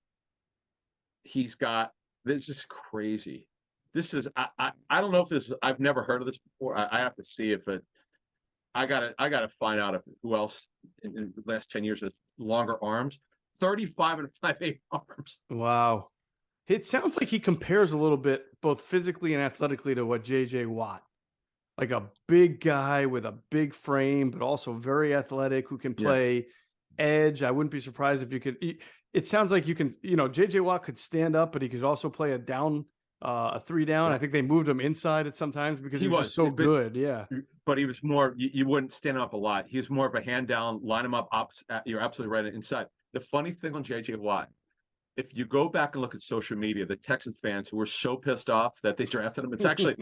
This is crazy. This is I don't know if this is, I've never heard of this before. I have to see if it I gotta find out if who else in the last 10 years has longer arms. 35 and 5'8" arms. Wow. It sounds like he compares a little bit, both physically and athletically, to what JJ Watt. Like a big guy with a big frame, but also very athletic, who can Yeah. play edge. I wouldn't be surprised if you could. It sounds like you can. JJ Watt could stand up, but he could also play a down, a three down. Yeah. I think they moved him inside at sometimes because he was just so but, good. Yeah. But he was more. You wouldn't stand him up a lot. He's more of a hand down, line him up. You're absolutely right inside. The funny thing on JJ Watt, if you go back and look at social media, the Texans fans who were so pissed off that they drafted him, it's actually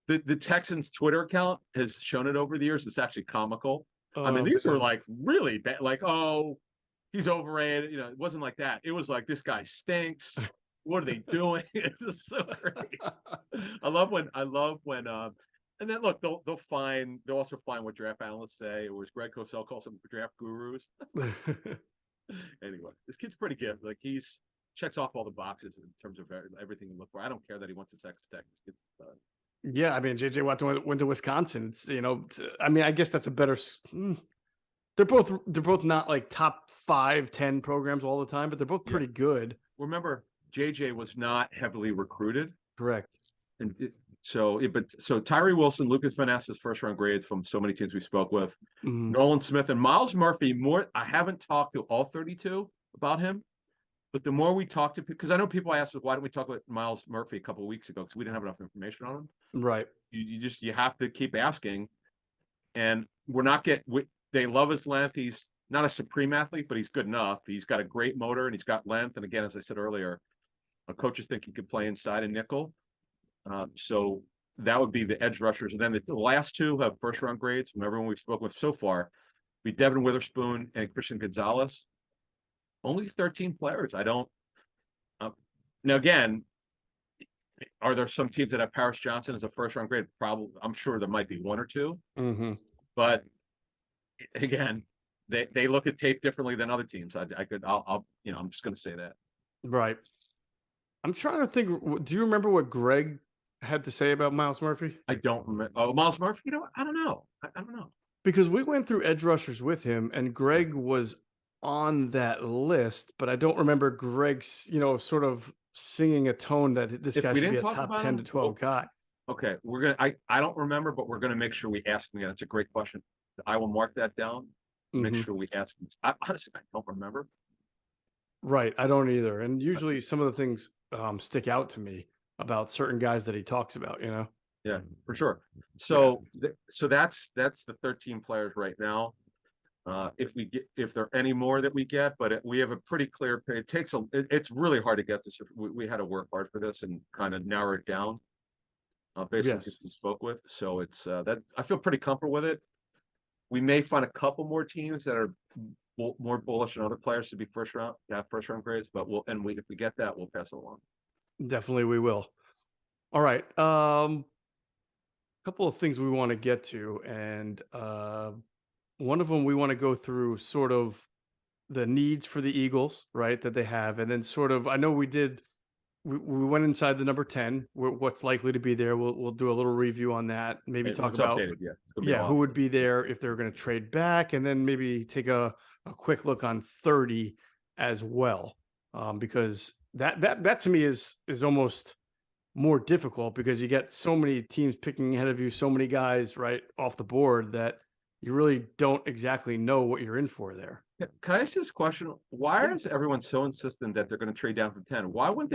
the Texans Twitter account has shown it over the years. It's actually comical. I mean, these were like really bad, like, oh, he's overrated. It wasn't like that. It was like, this guy stinks. What are they doing? It's just so great. I love when and then look, they'll also find what draft analysts say, or as Greg Cosell calls them, draft gurus. Anyway, this kid's pretty good. Like, he's checks off all the boxes in terms of everything you look for. I don't care that he went to Texas Tech. This kid's Yeah, I mean, JJ Watt went to Wisconsin. It's I mean, I guess that's a better. They're both not like top 5, 10 programs all the time, but they're both pretty good. Remember, JJ was not heavily recruited. Correct. And so Tyree Wilson, Lucas Van Ness's first round grades from so many teams we spoke with, Nolan Smith and Miles Murphy. I haven't talked to all 32 about him, but the more we talk to, because I know people asked us, why didn't we talk about Miles Murphy a couple of weeks ago? Because we didn't have enough information on him. Right. You have to keep asking, and they love his length. He's not a supreme athlete, but he's good enough. He's got a great motor and he's got length. And again, as I said earlier, coaches think he could play inside and nickel. So that would be the edge rushers. And then the last two have first round grades from everyone we've spoken with so far. Be Devin Witherspoon and Christian Gonzalez. Only 13 players. I don't. Now again, are there some teams that have Paris Johnson as a first round grade? Probably. I'm sure there might be one or two. Mm-hmm. But again, they look at tape differently than other teams. I'm just going to say that. Right. I'm trying to think. Do you remember what Greg had to say about Miles Murphy? I don't remember. Oh, Miles Murphy. I don't know. I don't know. Because we went through edge rushers with him, and Greg was on that list, but I don't remember Greg's, sort of singing a tone that this guy should be a top 10 to 12 guy. Okay, I don't remember, but we're gonna make sure we ask him again. It's a great question. I will mark that down. Make sure we ask him. Honestly, I don't remember. Right, I don't either. And usually some of the things stick out to me about certain guys that he talks about. Yeah, for sure. So that's the 13 players right now. If there are any more that we get, but we have a pretty clear. It's really hard to get this. We had to work hard for this and kind of narrow it down. Based on people we spoke with, so it's that I feel pretty comfortable with it. We may find a couple more teams that are more bullish on other players to be first round grades, but if we get that, we'll pass it along. Definitely we will. All right. Couple of things we want to get to, and one of them we want to go through sort of the needs for the Eagles, right, that they have, and then sort of, I know we went inside the number 10, what's likely to be there. We'll do a little review on that, maybe talk about updated, yeah, who would be there if they're going to trade back, and then maybe take a quick look on 30 as well, because that to me is almost more difficult, because you get so many teams picking ahead of you, so many guys right off the board, that you really don't exactly know what you're in for there. Can I ask this question? Why is everyone so insistent that they're going to trade down from 10? Why wouldn't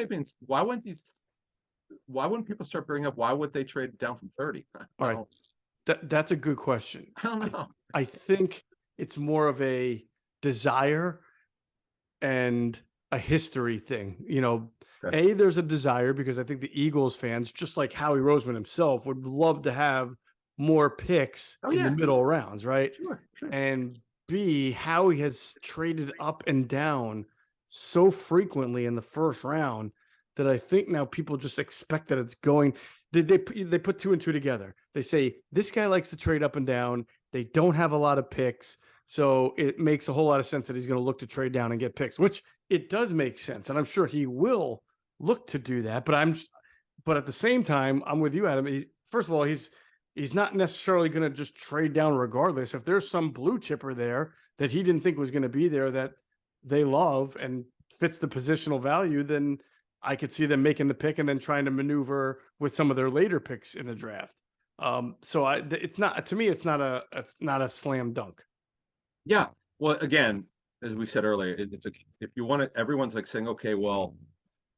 people start bringing up, why would they trade down from 30? All right. That's a good question. I don't know. I think it's more of a desire and a history thing. Okay. There's a desire, because I think the Eagles fans, just like Howie Roseman himself, would love to have more picks in the middle rounds, right? Sure. And B, Howie has traded up and down so frequently in the first round that I think now people just expect that it's going. They put two and two together. They say this guy likes to trade up and down. They don't have a lot of picks, so it makes a whole lot of sense that he's going to look to trade down and get picks, which it does make sense, and I'm sure he will look to do that. But at the same time, I'm with you, Adam. First of all, he's not necessarily going to just trade down regardless. If there's some blue chipper there that he didn't think was going to be there, that they love and fits the positional value, then I could see them making the pick and then trying to maneuver with some of their later picks in the draft. So it's not a slam dunk. Yeah. Well, again, as we said earlier, if you want to, everyone's like saying, okay, well,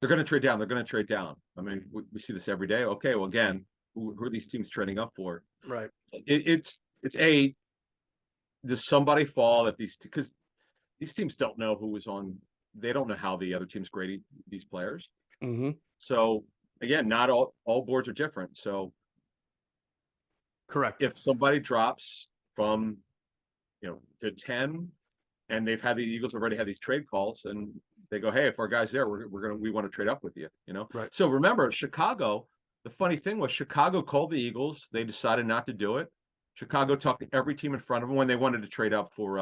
they're going to trade down. They're going to trade down. I mean, we see this every day. Okay, well, again, who are these teams trading up for? Right. Does somebody fall because these teams don't know who is on. They don't know how the other teams graded these players. Mm-hmm. So again, not all boards are different. So correct. If somebody drops from, to 10, and they've had the Eagles already had these trade calls, and they go, hey, if our guy's there, we want to trade up with you, Right. So remember, Chicago, the funny thing was Chicago called the Eagles. They decided not to do it. Chicago talked to every team in front of them when they wanted to trade up for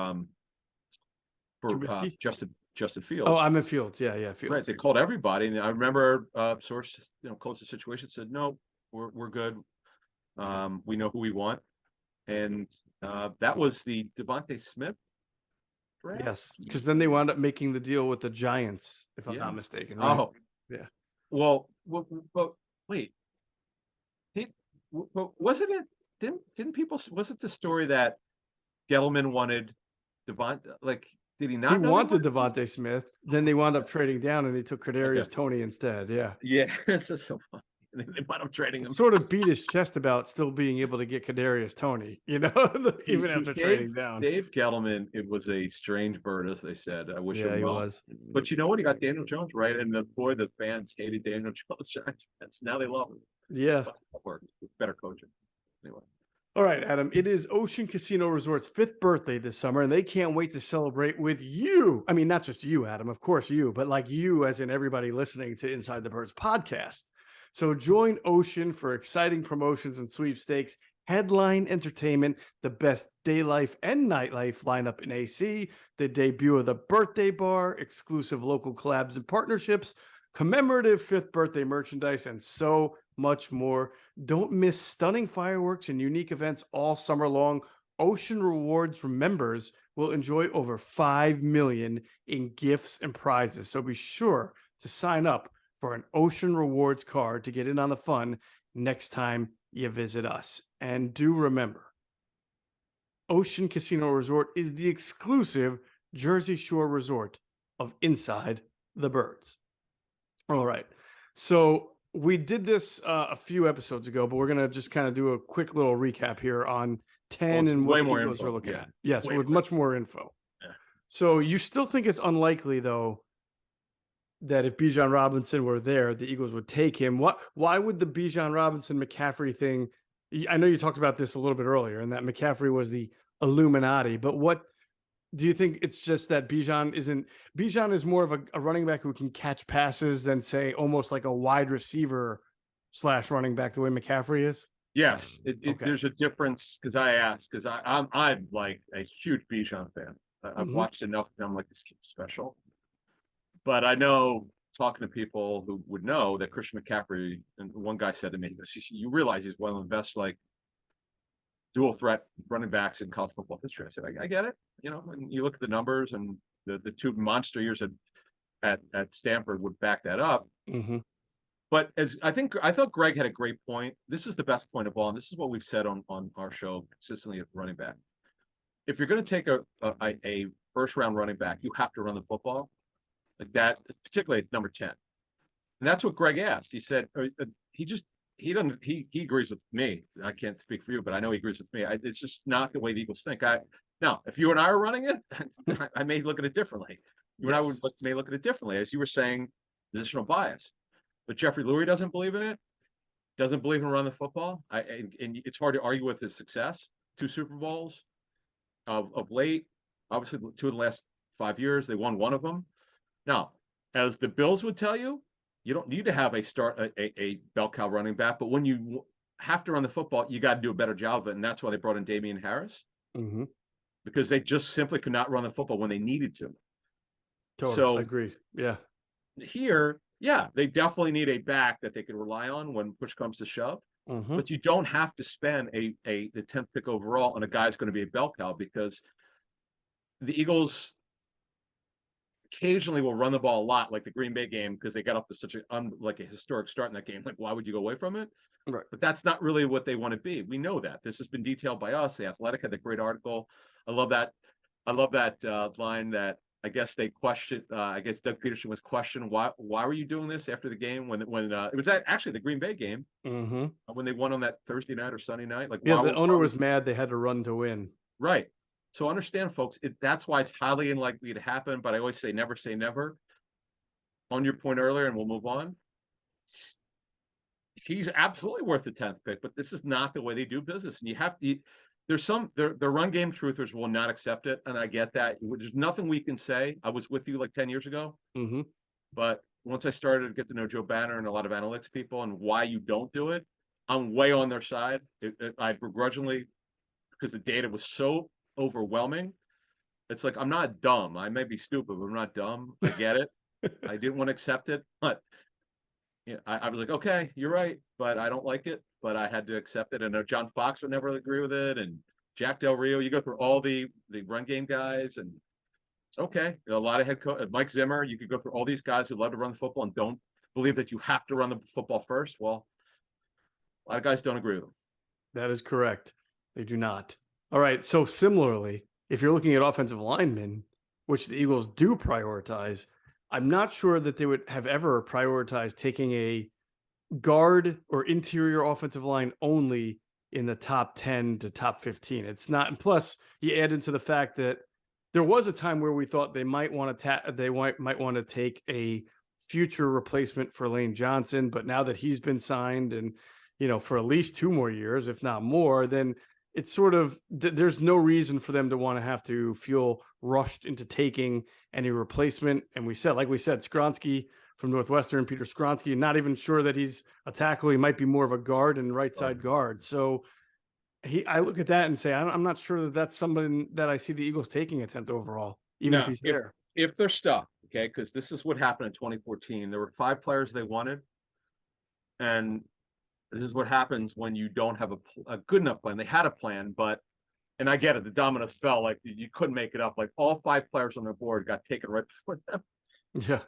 Justin Fields. Oh, I'm in Fields. Yeah, Fields. Right. They called everybody, and I remember source, close to the situation, said, no, we're good. We know who we want, and that was the Devontae Smith draft. Yes, because then they wound up making the deal with the Giants, if I'm not mistaken. Right? Oh, yeah. Well, but wait, wasn't it? Didn't people? Was it the story that Gettleman wanted Devontae? Like, did he not? He wanted Devontae Smith. Then they wound up trading down, and he took Kadarius Toney instead. Yeah. Yeah, it's just so funny. They wound up trading him. Sort of beat his chest about still being able to get Kadarius Toney, even after trading down. Dave Gettleman, it was a strange bird, as they said. I wish him well. Was. But you know what? He got Daniel Jones, right? And the fans hated Daniel Jones. Now they love him. Yeah. Better coaching. Anyway. All right, Adam. It is Ocean Casino Resort's 5th birthday this summer, and they can't wait to celebrate with you. I mean, not just you, Adam, of course you, but like you, as in everybody listening to Inside the Birds podcast. So join Ocean for exciting promotions and sweepstakes, headline entertainment, the best day life and nightlife lineup in AC, the debut of the birthday bar, exclusive local collabs and partnerships, commemorative 5th birthday merchandise, and so much more. Don't miss stunning fireworks and unique events all summer long. Ocean Rewards members will enjoy over $5 million in gifts and prizes. So be sure to sign up for an Ocean Rewards card to get in on the fun next time you visit us. And do remember, Ocean Casino Resort is the exclusive Jersey Shore resort of Inside the Birds. All right. So we did this a few episodes ago, but we're going to just kind of do a quick little recap here on 10 and what the Eagles are looking at. Yes, with much more info. Yeah. So you still think it's unlikely, though, that if Bijan Robinson were there, the Eagles would take him. Why would the Bijan Robinson McCaffrey thing? I know you talked about this a little bit earlier, and that McCaffrey was the Illuminati, but what Do you think it's just that Bijan is more of a running back who can catch passes than say almost like a wide receiver slash running back the way McCaffrey is? Yes, Okay. there's a difference because I asked because I'm like a huge Bijan fan. I've Hmm. watched enough. And I'm like, this kid's special. But I know talking to people who would know that Christian McCaffrey, and one guy said to me, you realize he's one of the best like dual threat running backs in college football history. I said, I get it. You know, and you look at the numbers and the two monster years at Stanford would back that up. Hmm. But as I thought Greg had a great point. This is the best point of all, and this is what we've said on our show consistently at running back. If you're going to take a first round running back, you have to run the football like that, particularly at number 10. And that's what Greg asked. He said he doesn't he agrees with me. I can't speak for you, but I know he agrees with me. It's just not the way the Eagles think. Now, if you and I are running it, I may look at it differently. You and I Yes. may look at it differently, as you were saying, positional bias. But Jeffrey Lurie doesn't believe in it. Doesn't believe in running the football. And it's hard to argue with his success. 2 Super Bowls of late. Obviously, 2 of the last 5 years, they won 1 of them. Now, as the Bills would tell you, you don't need to have a bell cow running back, but when you have to run the football, you got to do a better job of it, and that's why they brought in Damian Harris Hmm. because they just simply could not run the football when they needed to. Totally So agreed. Yeah. here, yeah, they definitely need a back that they can rely on when push comes to shove. Hmm. But you don't have to spend the 10th pick overall on a guy who's going to be a bell cow because the Eagles occasionally will run the ball a lot, like the Green Bay game, because they got up to such like a historic start in that game. Like, why would you go away from it? Right. But that's not really what they want to be. We know that. This has been detailed by us. The Athletic had a great article. I love that. I love that line that I guess they questioned. I guess Doug Peterson was questioned why were you doing this after the game when it was actually the Green Bay game Hmm. when they won on that Thursday night or Sunday night. Like Yeah. The owner was mad they had to run to win. right. So understand, folks, that's why it's highly unlikely to happen. But I always say never. On your point earlier, and we'll move on. He's absolutely worth the 10th pick, but this is not the way they do business. And you have to, their run game truthers will not accept it. And I get that. There's nothing we can say. I was with you like 10 years ago, Hmm. but once I started to get to know Joe Banner and a lot of analytics people and why you don't do it, I'm way on their side. I begrudgingly, because the data was so overwhelming. It's like, I'm not dumb. I may be stupid, but I'm not dumb. I get it. I didn't want to accept it, but yeah, I was like, okay, you're right, but I don't like it. But I had to accept it. And John Fox would never agree with it, and Jack Del Rio. You go through all the run game guys, and okay, a lot of head coach Mike Zimmer. You could go through all these guys who love to run the football and don't believe that you have to run the football first. Well, a lot of guys don't agree with them. That is correct. They do not. All right. So similarly, if you're looking at offensive linemen, which the Eagles do prioritize, I'm not sure that they would have ever prioritized taking a guard or interior offensive line only in the top 10 to top 15. It's not. And plus, you add into the fact that there was a time where we thought they might want to might want to take a future replacement for Lane Johnson, but now that he's been signed and for at least 2 more years, if not more, then it's sort of there's no reason for them to want to have to feel rushed into taking any replacement. And like we said, Skronsky from Northwestern, Peter Skronsky, not even sure that he's a tackle. He might be more of a guard and right side guard. So I look at that and say, I'm not sure that that's somebody that I see the Eagles taking a 10th overall, even if Now, he's there. if they're stuck, okay, because this is what happened in 2014. There were 5 players they wanted, and this is what happens when you don't have a good enough plan. They had a plan, but and I get it, the dominoes fell, like you couldn't make it up. Like all 5 players on their board got taken right before them. Yeah.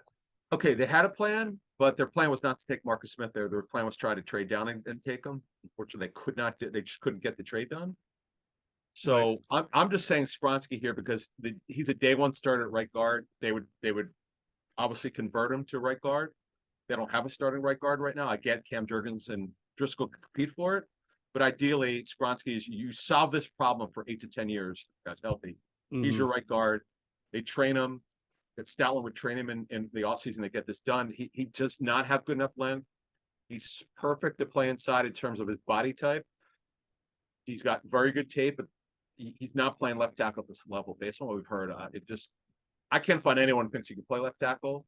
Okay, they had a plan, but their plan was not to take Marcus Smith there. Their plan was to try to trade down and take him. Unfortunately, they could not. They just couldn't get the trade done. Right. So I'm just saying Spronsky here because he's a day one starter at right guard. They would obviously convert him to right guard. They don't have a starting right guard right now. I get Cam Jurgens and Driscoll compete for it, but ideally Spronsky is you solve this problem for 8 to 10 years. That's healthy. He's Mm-hmm. your right guard. They train him. That Stoutland would train him in the offseason to get this done. He does not have good enough length. He's perfect to play inside in terms of his body type. He's got very good tape. he's not playing left tackle at this level based on what we've heard. I can't find anyone who thinks he can play left tackle.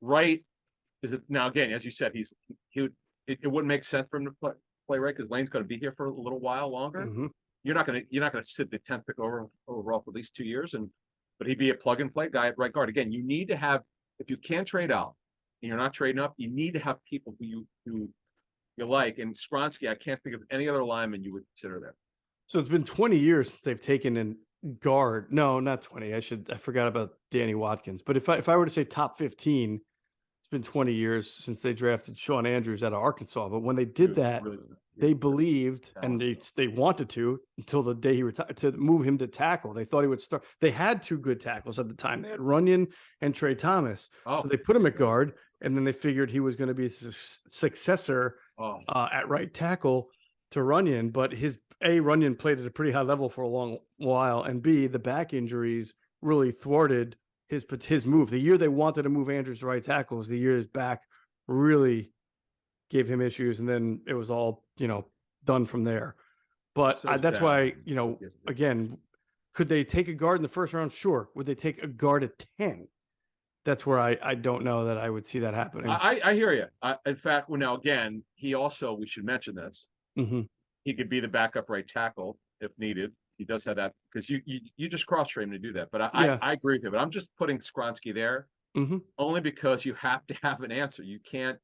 Right is it now? Again, as you said, it wouldn't make sense for him to play right because Lane's going to be here for a little while longer. Mm-hmm. You're not going to sit the 10th pick overall for at least 2 years, but he'd be a plug and play guy at right guard. Again, you need to have, if you can't trade out and you're not trading up, you need to have people who you like. And Skronsky, I can't think of any other lineman you would consider there. So it's been 20 years since they've taken in guard. No, not 20. I forgot about Danny Watkins. But if I were to say top 15, it's been 20 years since they drafted Sean Andrews out of Arkansas. But when they did that, really, they believed and they wanted to until the day he retired to move him to tackle. They thought he would start. They had two good tackles at the time. They had Runyon and Trey Thomas. So they put him at guard, and then they figured he was going to be a successor at right tackle to Runyon. But Runyon played at a pretty high level for a long while, and B, the back injuries really thwarted his move. The year they wanted to move Andrews to right tackle was the year his back really gave him issues, and then it was all done from there. But that's why again, could they take a guard in the first round? Sure. Would they take a guard at 10? That's where I don't know that I would see that happening. I hear you. In fact, now again, we should mention this. Mm-hmm. He could be the backup right tackle if needed. He does have that because you just cross train him to do that. But I agree with you. But I'm just putting Skronsky there only because you have to have an answer. You can't.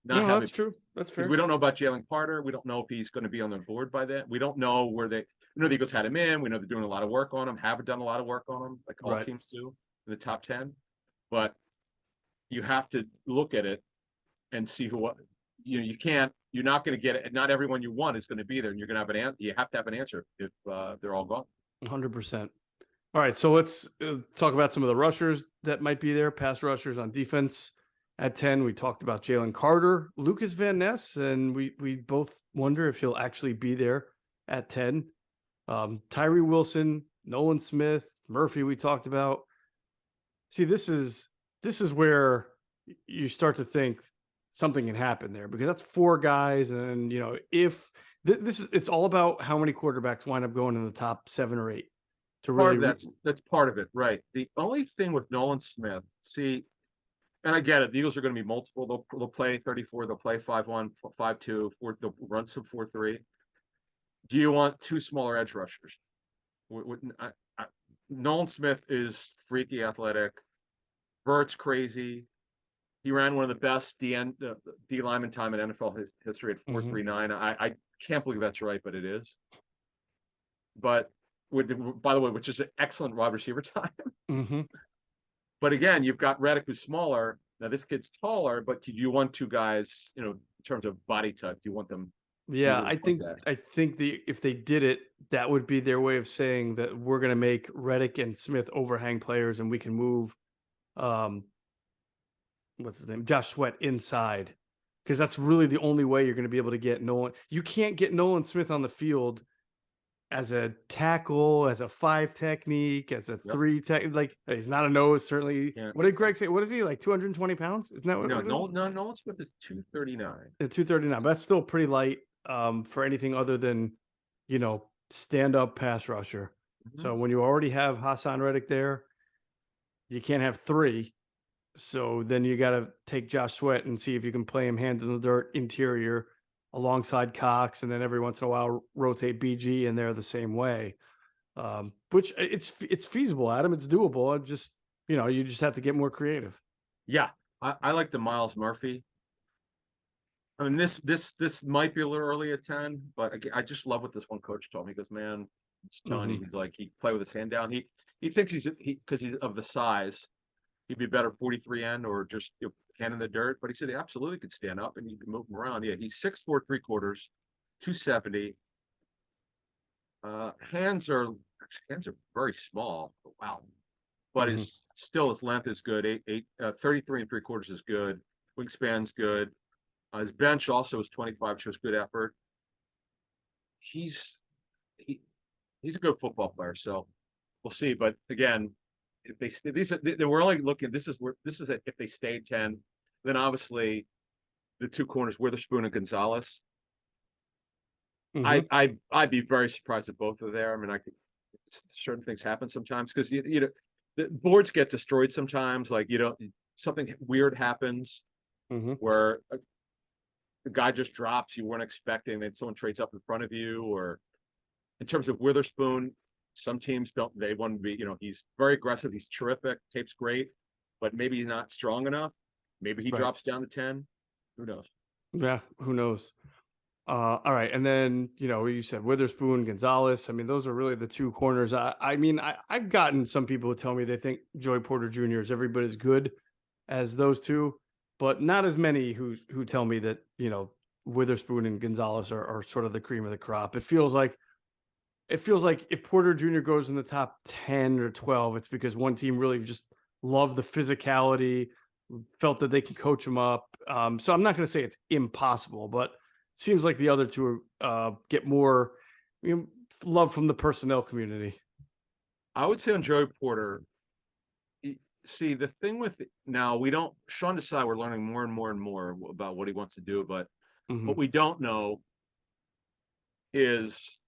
That's true. That's fair. We don't know about Jalen Carter. We don't know if he's going to be on the board by then. We don't know where the Eagles had him in. We know they're doing a lot of work on him, haven't done a lot of work on him, like all teams do in the top 10. But you have to look at it and see you can't. You're not going to get it. Not everyone you want is going to be there, and you're going to have an answer. You have to have an answer if they're all gone. 100%. All right, so let's talk about some of the rushers that might be there, pass rushers on defense. At 10, we talked about Jalen Carter, Lucas Van Ness, and we both wonder if he'll actually be there at 10. Tyree Wilson, Nolan Smith, Murphy, we talked about. See, this is where you start to think something can happen there, because that's 4 guys, and if it's all about how many quarterbacks wind up going in the top 7 or 8 to really. That's part of it, right? The only thing with Nolan Smith, and I get it. The Eagles are going to be multiple. They'll play 34. They'll play 5-1, 5-2, 4. They'll run some 4-3. Do you want 2 smaller edge rushers? Nolan Smith is freaky athletic. Vert's crazy. He ran one of the best D lineman time in NFL history at 4.39. I can't believe that's right, but it is. But by the way, which is an excellent wide receiver time. Mm-hmm. But again, you've got Reddick, who's smaller. Now this kid's taller, but do you want 2 guys? In terms of body type, do you want them? Yeah, I think if they did it, that would be their way of saying that we're going to make Reddick and Smith overhang players, and we can move, what's his name, Josh Sweat inside, because that's really the only way you're going to be able to get Nolan. You can't get Nolan Smith on the field as a tackle, as a 5 technique, as a 3 tech. Like, he's not a nose, certainly. Yeah. What did Greg say? What is he, like 220 pounds? Isn't that what it is? No, Nolan Smith is 239. 239, but that's still pretty light for anything other than, stand-up pass rusher. Mm-hmm. So when you already have Hassan Reddick there, you can't have 3. So then you got to take Josh Sweat and see if you can play him hand in the dirt interior alongside Cox, and then every once in a while rotate BG in there the same way. Which it's feasible, Adam. It's doable. You just have to get more creative. Yeah, I like the Miles Murphy. I mean, this might be a little early at 10, but I just love what this one coach told me. He goes, man, it's Johnny. He's like, he play with his hand down. He thinks because he's of the size, he'd be better 43 end or just hand in the dirt. But he said he absolutely could stand up and you can move him around. Yeah, he's 6'4", 3/4, 270. Hands are very small. Wow. But his length is good. 33 3/4 is good. Wingspan's good. His bench also is 25, shows good effort. He's a good football player, so we'll see. But again, if we're only looking. This is if they stay 10, then obviously the 2 corners, Witherspoon and Gonzalez. I'd be very surprised if both are there. I mean, certain things happen sometimes because know the boards get destroyed sometimes. Like something weird happens Mhm. where the guy just drops you weren't expecting, and someone trades up in front of you. Or in terms of Witherspoon, some teams don't. They want to be. He's very aggressive. He's terrific. Tape's great, but maybe he's not strong enough. Maybe he Right. drops down to 10. Who knows? Yeah, who knows? All right, and then you said Witherspoon, Gonzalez. I mean, those are really the two corners. I mean, I've gotten some people who tell me they think Joey Porter Jr. is every bit as good as those two, but not as many who tell me that Witherspoon and Gonzalez are sort of the cream of the crop. It feels like if Porter Jr. goes in the top 10 or 12, it's because one team really just loved the physicality, felt that they can coach him up. So I'm not going to say it's impossible, but it seems like the other two get more love from the personnel community. I would say on Joey Porter. See, the thing with now we don't. Sean Desai, we're learning more and more and more about what he wants to do, but what Hmm. we don't know is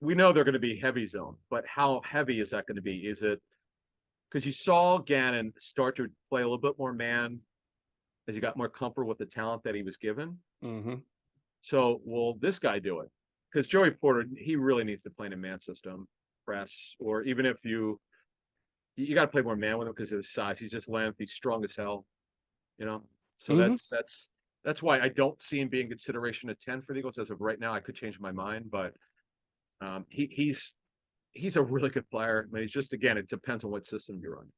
we know they're going to be heavy zone, but how heavy is that going to be? Is it because you saw Gannon start to play a little bit more man as he got more comfortable with the talent that he was given? Hmm. So will this guy do it? Because Joey Porter, he really needs to play in a man system, press, or even if you got to play more man with him because of his size. He's just length. He's strong as hell. You know, so Hmm. that's why I don't see him being consideration at 10 for the Eagles as of right now. I could change my mind, but he's a really good player. I mean, he's just again, it depends on what system you're on.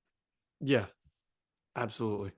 Yeah, absolutely.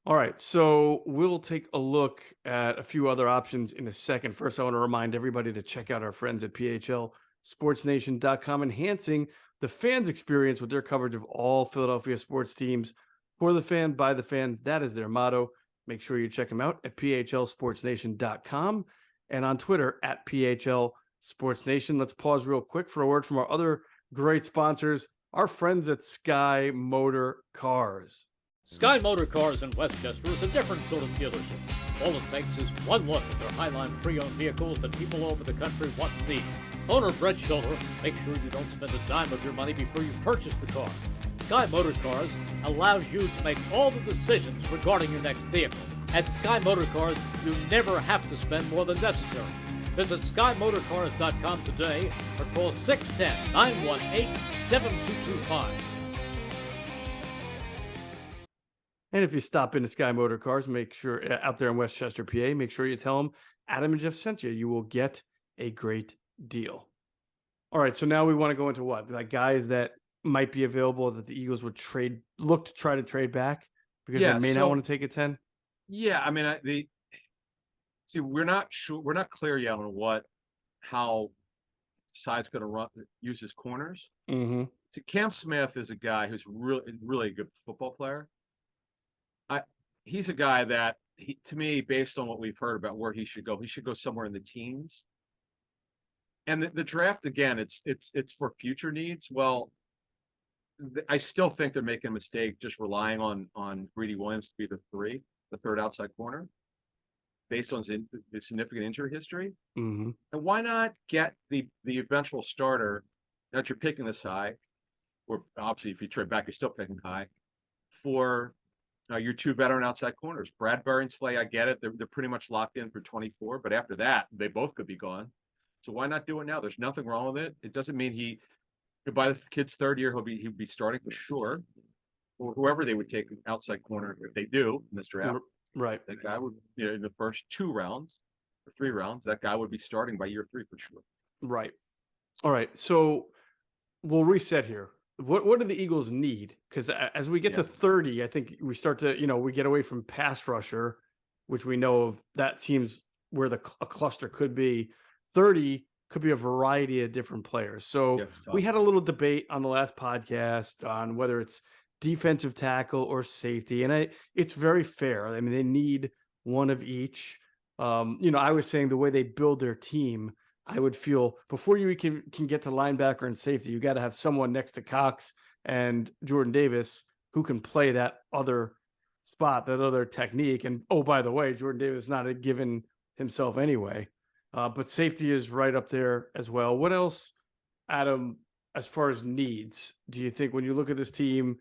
All right, so we'll take a look at a few other options in a second. First, I want to remind everybody to check out our friends at PHLSportsNation.com, enhancing the fans' experience with their coverage of all Philadelphia sports teams. For the fan, by the fan, that is their motto. Make sure you check them out at PHLSportsNation.com and on Twitter at PHLSportsNation. Let's pause real quick for a word from our other great sponsors, our friends at Sky Motor Cars. Sky Motor Cars in Westchester is a different sort of dealership. All it takes is one look at their Highline pre-owned vehicles that people all over the country want and need. Owner Brett Schiller, make sure you don't spend a dime of your money before you purchase the car. Sky Motor Cars allows you to make all the decisions regarding your next vehicle. At Sky Motor Cars, you never have to spend more than necessary. Visit SkyMotorCars.com today or call 610-918-7225. And if you stop into Sky Motor Cars, make sure out there in Westchester, PA, make sure you tell them Adam and Geoff sent you. You will get a great deal. All right, so now we want to go into what? Like guys that might be available that the Eagles would look to try to trade back because they may not want to take a 10. Yeah, I mean, see, we're not sure, we're not clear yet on how Side's going to use his corners. Mm-hmm. See, Cam Smith is a guy who's really a good football player. He's a guy that, to me, based on what we've heard about where he should go somewhere in the teens. And the draft, again, it's for future needs. Well, I still think they're making a mistake just relying on Greedy Williams to be the third outside corner, based on the significant injury history. Mm-hmm. And why not get the eventual starter that you're picking this high, or obviously if you trade back, you're still picking high, for your two veteran outside corners, Bradbury and Slay. I get it; they're pretty much locked in for 24. But after that, they both could be gone. So why not do it now? There's nothing wrong with it. It doesn't mean by the kid's third year he'll be starting for sure, or whoever they would take an outside corner if they do in this draft. Right. That guy would, in the first 2 rounds or 3 rounds, that guy would be starting by year 3 for sure. Right. All right. So we'll reset here. What do the Eagles need? Because as we get to 30, I think we start to, we get away from pass rusher, which we know of. That seems where a cluster could be. 30 could be a variety of different players. So we had a little debate on the last podcast on whether it's defensive tackle or safety. And it's very fair. I mean, they need one of each. I was saying the way they build their team, I would feel before you can get to linebacker and safety, you got to have someone next to Cox and Jordan Davis who can play that other spot, that other technique. And oh, by the way, Jordan Davis is not a given himself anyway. But safety is right up there as well. What else, Adam, as far as needs, do you think when you look at this team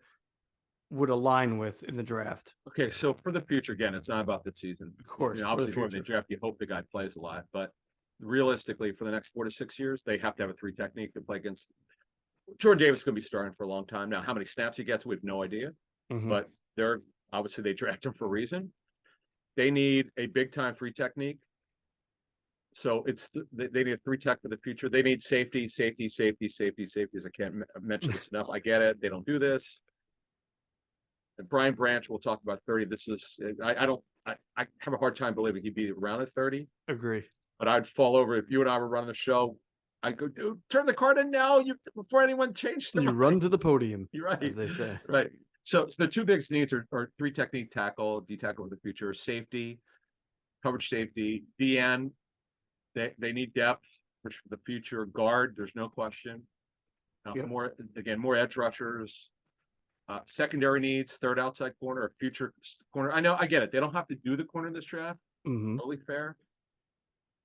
would align with in the draft? Okay, so for the future, again, it's not about the season. Of course, for the Obviously, when they future. draft, you hope the guy plays a lot, but realistically, for the next 4 to 6 years, they have to have a 3 technique to play against. Jordan Davis is going to be starting for a long time now. How many snaps he gets, we have no idea. Mhm. But they're obviously they draft him for a reason. They need a big time 3 technique. So they need a 3 tech for the future. They need safety. As I can't mention this enough. I get it. They don't do this. And Brian Branch, we'll talk about 30. This is I have a hard time believing he'd be around at 30. Agree. But I'd fall over if you and I were running the show. I'd go, dude, turn the card in now. Before anyone changes their You mind. run to the podium. You're right. As they say. Right. So the 2 biggest needs are 3 technique tackle, D tackle in the future, safety, coverage safety, DN. They need depth for the future. Guard, there's no question. Yep. More edge rushers. Secondary needs, 3rd outside corner, or future corner. I get it. They don't have to do the corner in this draft. Mhm. Totally fair.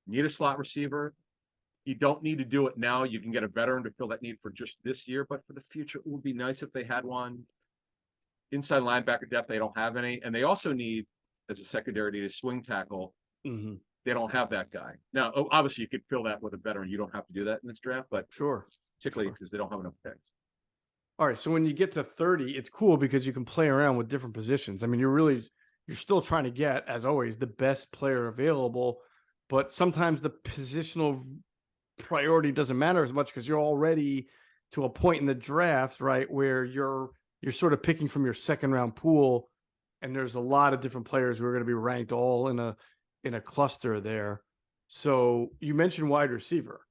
Need a slot receiver. You don't need to do it now. You can get a veteran to fill that need for just this year, but for the future, it would be nice if they had one. Inside linebacker depth, they don't have any. And they also need, as a secondary need, a swing tackle. Mhm. They don't have that guy. Now, obviously, you could fill that with a veteran. You don't have to do that in this draft, but Sure. particularly because they don't have enough picks. All right. So when you get to 30, it's cool because you can play around with different positions. I mean, you're still trying to get, as always, the best player available, but sometimes the positional priority doesn't matter as much because you're already to a point in the draft, right, where you're sort of picking from your 2nd round pool, and there's a lot of different players who are going to be ranked all in a cluster there. So you mentioned wide receiver,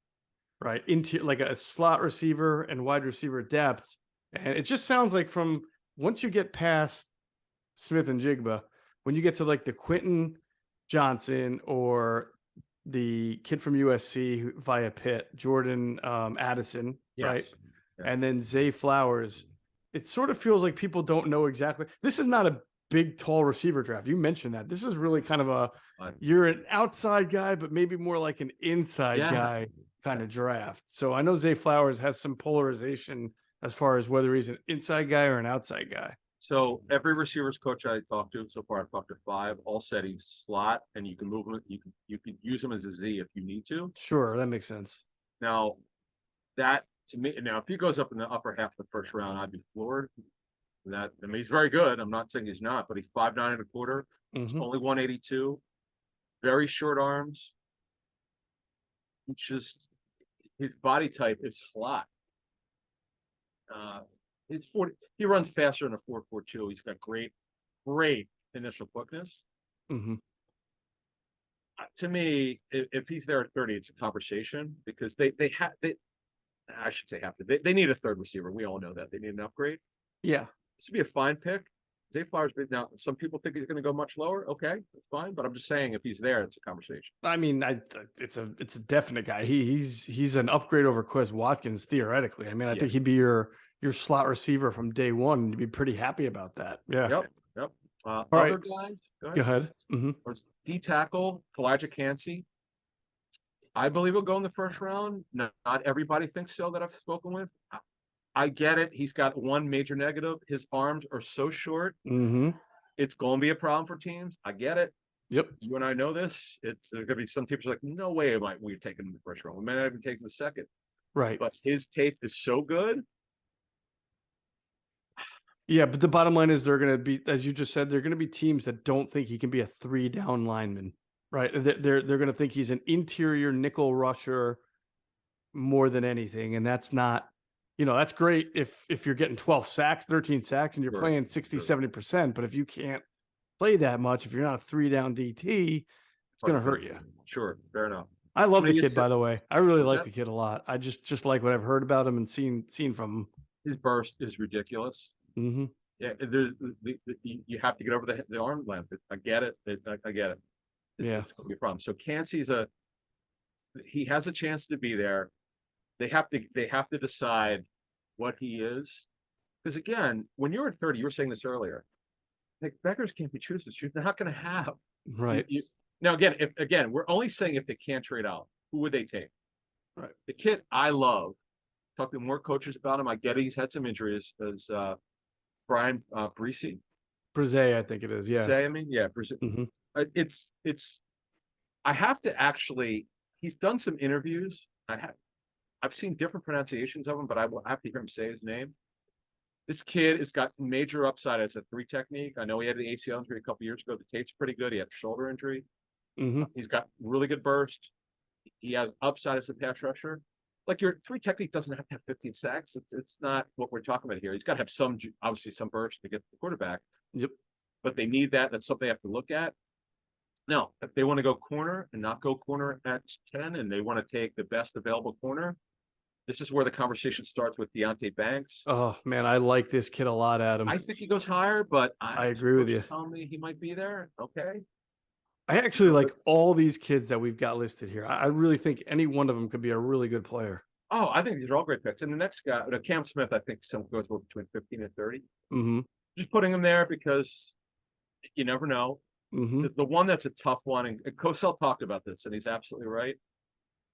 right? Into like a slot receiver and wide receiver depth. And it just sounds like from once you get past Smith and Jigba, when you get to like the Quentin Johnson or the kid from USC via Pitt, Jordan Addison, right? Yes. And then Zay Flowers, it sort of feels like people don't know exactly. This is not a big, tall receiver draft. You mentioned that. This is really kind of you're an outside guy, but maybe more like an inside guy kind of draft. So I know Zay Flowers has some polarization as far as whether he's an inside guy or an outside guy. So every receivers coach I talked to so far, I've talked to 5, all said he's slot, and you can move him. You can use him as a Z if you need to. Sure, that makes sense. Now, that to me, if he goes up in the upper half of the 1st round, I'd be floored. He's very good. I'm not saying he's not, but he's 5'9" and a quarter. He's only 182. Very short arms. His body type is slot. It's 40. He runs faster than a 4.42. He's got great initial quickness. To me, if he's there at 30, it's a conversation because they I should say have to. They need a 3rd receiver. We all know that they need an upgrade. Yeah, This would be a fine pick. Zay Flowers. Now, some people think he's going to go much lower. Okay, that's fine. But I'm just saying, if he's there, it's a conversation. I mean, it's a definite guy. He's an upgrade over Quez Watkins theoretically. I mean, I think he'd be your slot receiver from day one, and you'd be pretty happy about that. Yeah. Yep. All Other right. guys. Go ahead. D tackle Elijah Cansey. I believe he'll go in the 1st round. Not everybody thinks so that I've spoken with. I get it. He's got one major negative. His arms are so short. It's going to be a problem for teams. I get it. Yep. You and I know this. There's going to be some teams like, no way we're taking him in the 1st round. We may not even take him the 2nd. Right. But his tape is so good. Yeah, but the bottom line is they're going to be, as you just said, they're going to be teams that don't think he can be a 3-down lineman, right? They're going to think he's an interior nickel rusher more than anything, and that's not, that's great if you're getting 12 sacks, 13 sacks, and you're playing 60, 70%. But if you can't play that much, if you're not a 3-down DT, it's going to hurt you. Sure, fair enough. I love the kid, by the way. I really like the kid a lot. I just like what I've heard about him and seen from him. His burst is ridiculous. Yeah, you have to get over the arm length. I get it. I get it. It's going to be a problem. So Cansey's he has a chance to be there. They have to decide what he is, because again, when you're at 30, you were saying this earlier. Like beggars can't be choosers. They're not going to have right. Now again, we're only saying if they can't trade out, who would they take? Right. The kid I love talked to more coaches about him. I get it. He's had some injuries. As Brian Breesy, Brzee, I think it is. Yeah. say, I mean, yeah, Hmm. it's. I have to actually. He's done some interviews. I've seen different pronunciations of him, but I will have to hear him say his name. This kid has got major upside as a 3 technique. I know he had the ACL injury a couple years ago. The tape's pretty good. He had a shoulder injury. Hmm. He's got really good burst. He has upside as a pass rusher. Like your 3 technique doesn't have to have 15 sacks. It's not what we're talking about here. He's got to have obviously some burst to get the quarterback. Yep. But they need that. That's something they have to look at. Now, if they want to go corner and not go corner at 10, and they want to take the best available corner, this is where the conversation starts with Deonte Banks. Oh man, I like this kid a lot, Adam. I think he goes higher, but I agree with you. Tell me he might be there. Okay. I actually like all these kids that we've got listed here. I really think any one of them could be a really good player. Oh, I think these are all great picks. And the next guy, Cam Smith, I think some goes between 15 and 30. Mm-hmm. Just putting him there because you never know. Mm-hmm. The one that's a tough one, and Cosell talked about this, and he's absolutely right.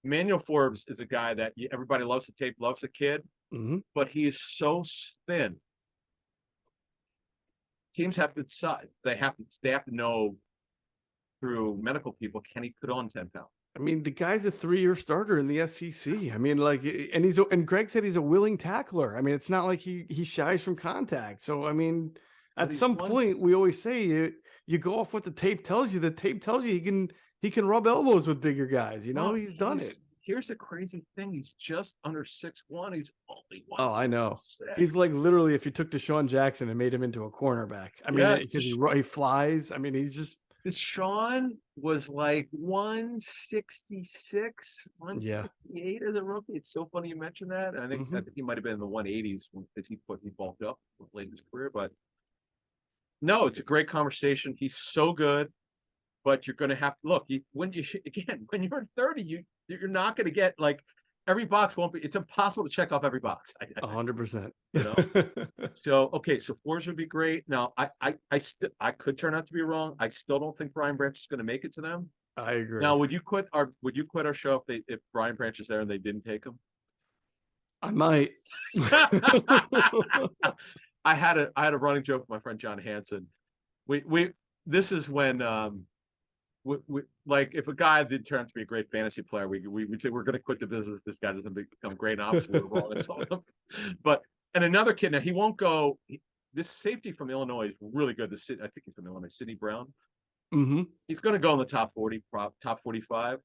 Emmanuel Forbes is a guy that everybody loves the tape, loves the kid, Mm-hmm. but he's so thin. Teams have to decide. They have to know through medical people, can he put on 10 pounds? I mean, the guy's a 3-year starter in the SEC. I mean, like, and Greg said he's a willing tackler. I mean, it's not like he shies from contact. So, I mean, at some point, we always say you go off what the tape tells you. The tape tells you he can rub elbows with bigger guys. You know, Well, he's done it. Here's the crazy thing: he's just under 6'1". He's only 1. Oh, I know. He's like literally if you took Deshaun Jackson and made him into a cornerback. I mean, because he flies. I mean, he's just. Deshaun was like 166, 168 as a rookie. It's so funny you mentioned that. I think he might have been in the 180s because he bulked up late in his career. But no, it's a great conversation. He's so good, but you're going to have to look. When you're 30, you're not going to get like every box won't be. It's impossible to check off every box. 100%. You know. So okay, so Forbes would be great. Now I could turn out to be wrong. I still don't think Brian Branch is going to make it to them. I agree. Now, would you quit our show if Brian Branch is there and they didn't take him? I might. I had a running joke with my friend John Hansen. This is when we like if a guy did turn out to be a great fantasy player, we'd say we're going to quit the business if this guy doesn't become great. And obviously we're wrong. But and another kid now he won't go. This safety from Illinois is really good. I think he's from Illinois, Sidney Brown. Mm-hmm. He's going to go in the top 40, top 45.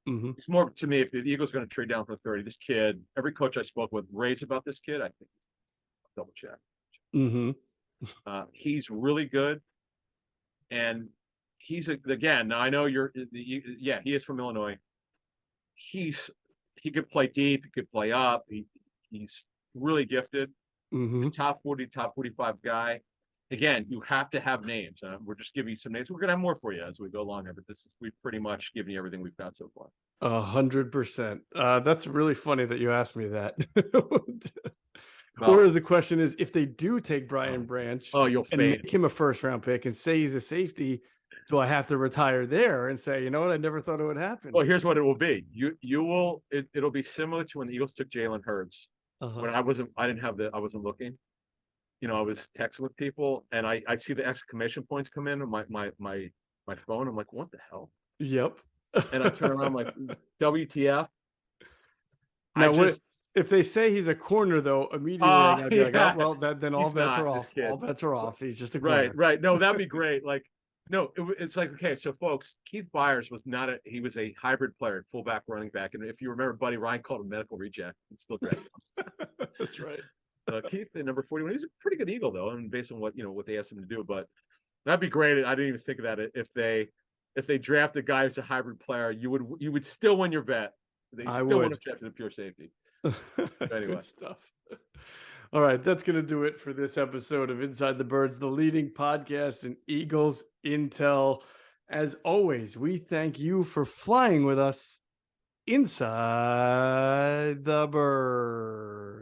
Mm-hmm. It's more to me if the Eagles are going to trade down for 30. This kid, every coach I spoke with raves about this kid. I think double check. Mm-hmm. He's really good, and he's again. Now I know he is from Illinois. He could play deep. He could play up. He's really gifted. Mm-hmm. Top 40, top 45 guy. Again, you have to have names. We're just giving you some names. We're gonna have more for you as we go along here, but we've pretty much given you everything we've got so far. 100%. That's really funny that you asked me that. Well, or the question is, if they do take Brian Branch, you'll and fade. make him a first-round pick and say he's a safety, do I have to retire there and say, you know what, I never thought it would happen? Well, here's what it will be. It'll be similar to when the Eagles took Jalen Hurts. When I wasn't looking. You know, I was texting with people, and I see the exclamation points come in on my phone. I'm like, what the hell? Yep. And I turn around, I'm like, WTF? Now, if they say he's a corner, though, immediately I'm gonna be like, oh, well, then all bets are off. All bets are off. He's just a corner. Right. No, that'd be great. Like, no, it's like, okay, so folks, Keith Byers was he was a hybrid player, fullback, running back, and if you remember, Buddy Ryan called him medical reject. It's still great. That's right. Keith at number 41. He's a pretty good Eagle though, and based on what they asked him to do. But that'd be great. I didn't even think of that. If they draft a guy as a hybrid player, you would still win your bet. They still want to check for the pure safety. Anyway. Good stuff. All right, that's going to do it for this episode of Inside the Birds, the leading podcast in Eagles intel. As always, we thank you for flying with us inside the birds.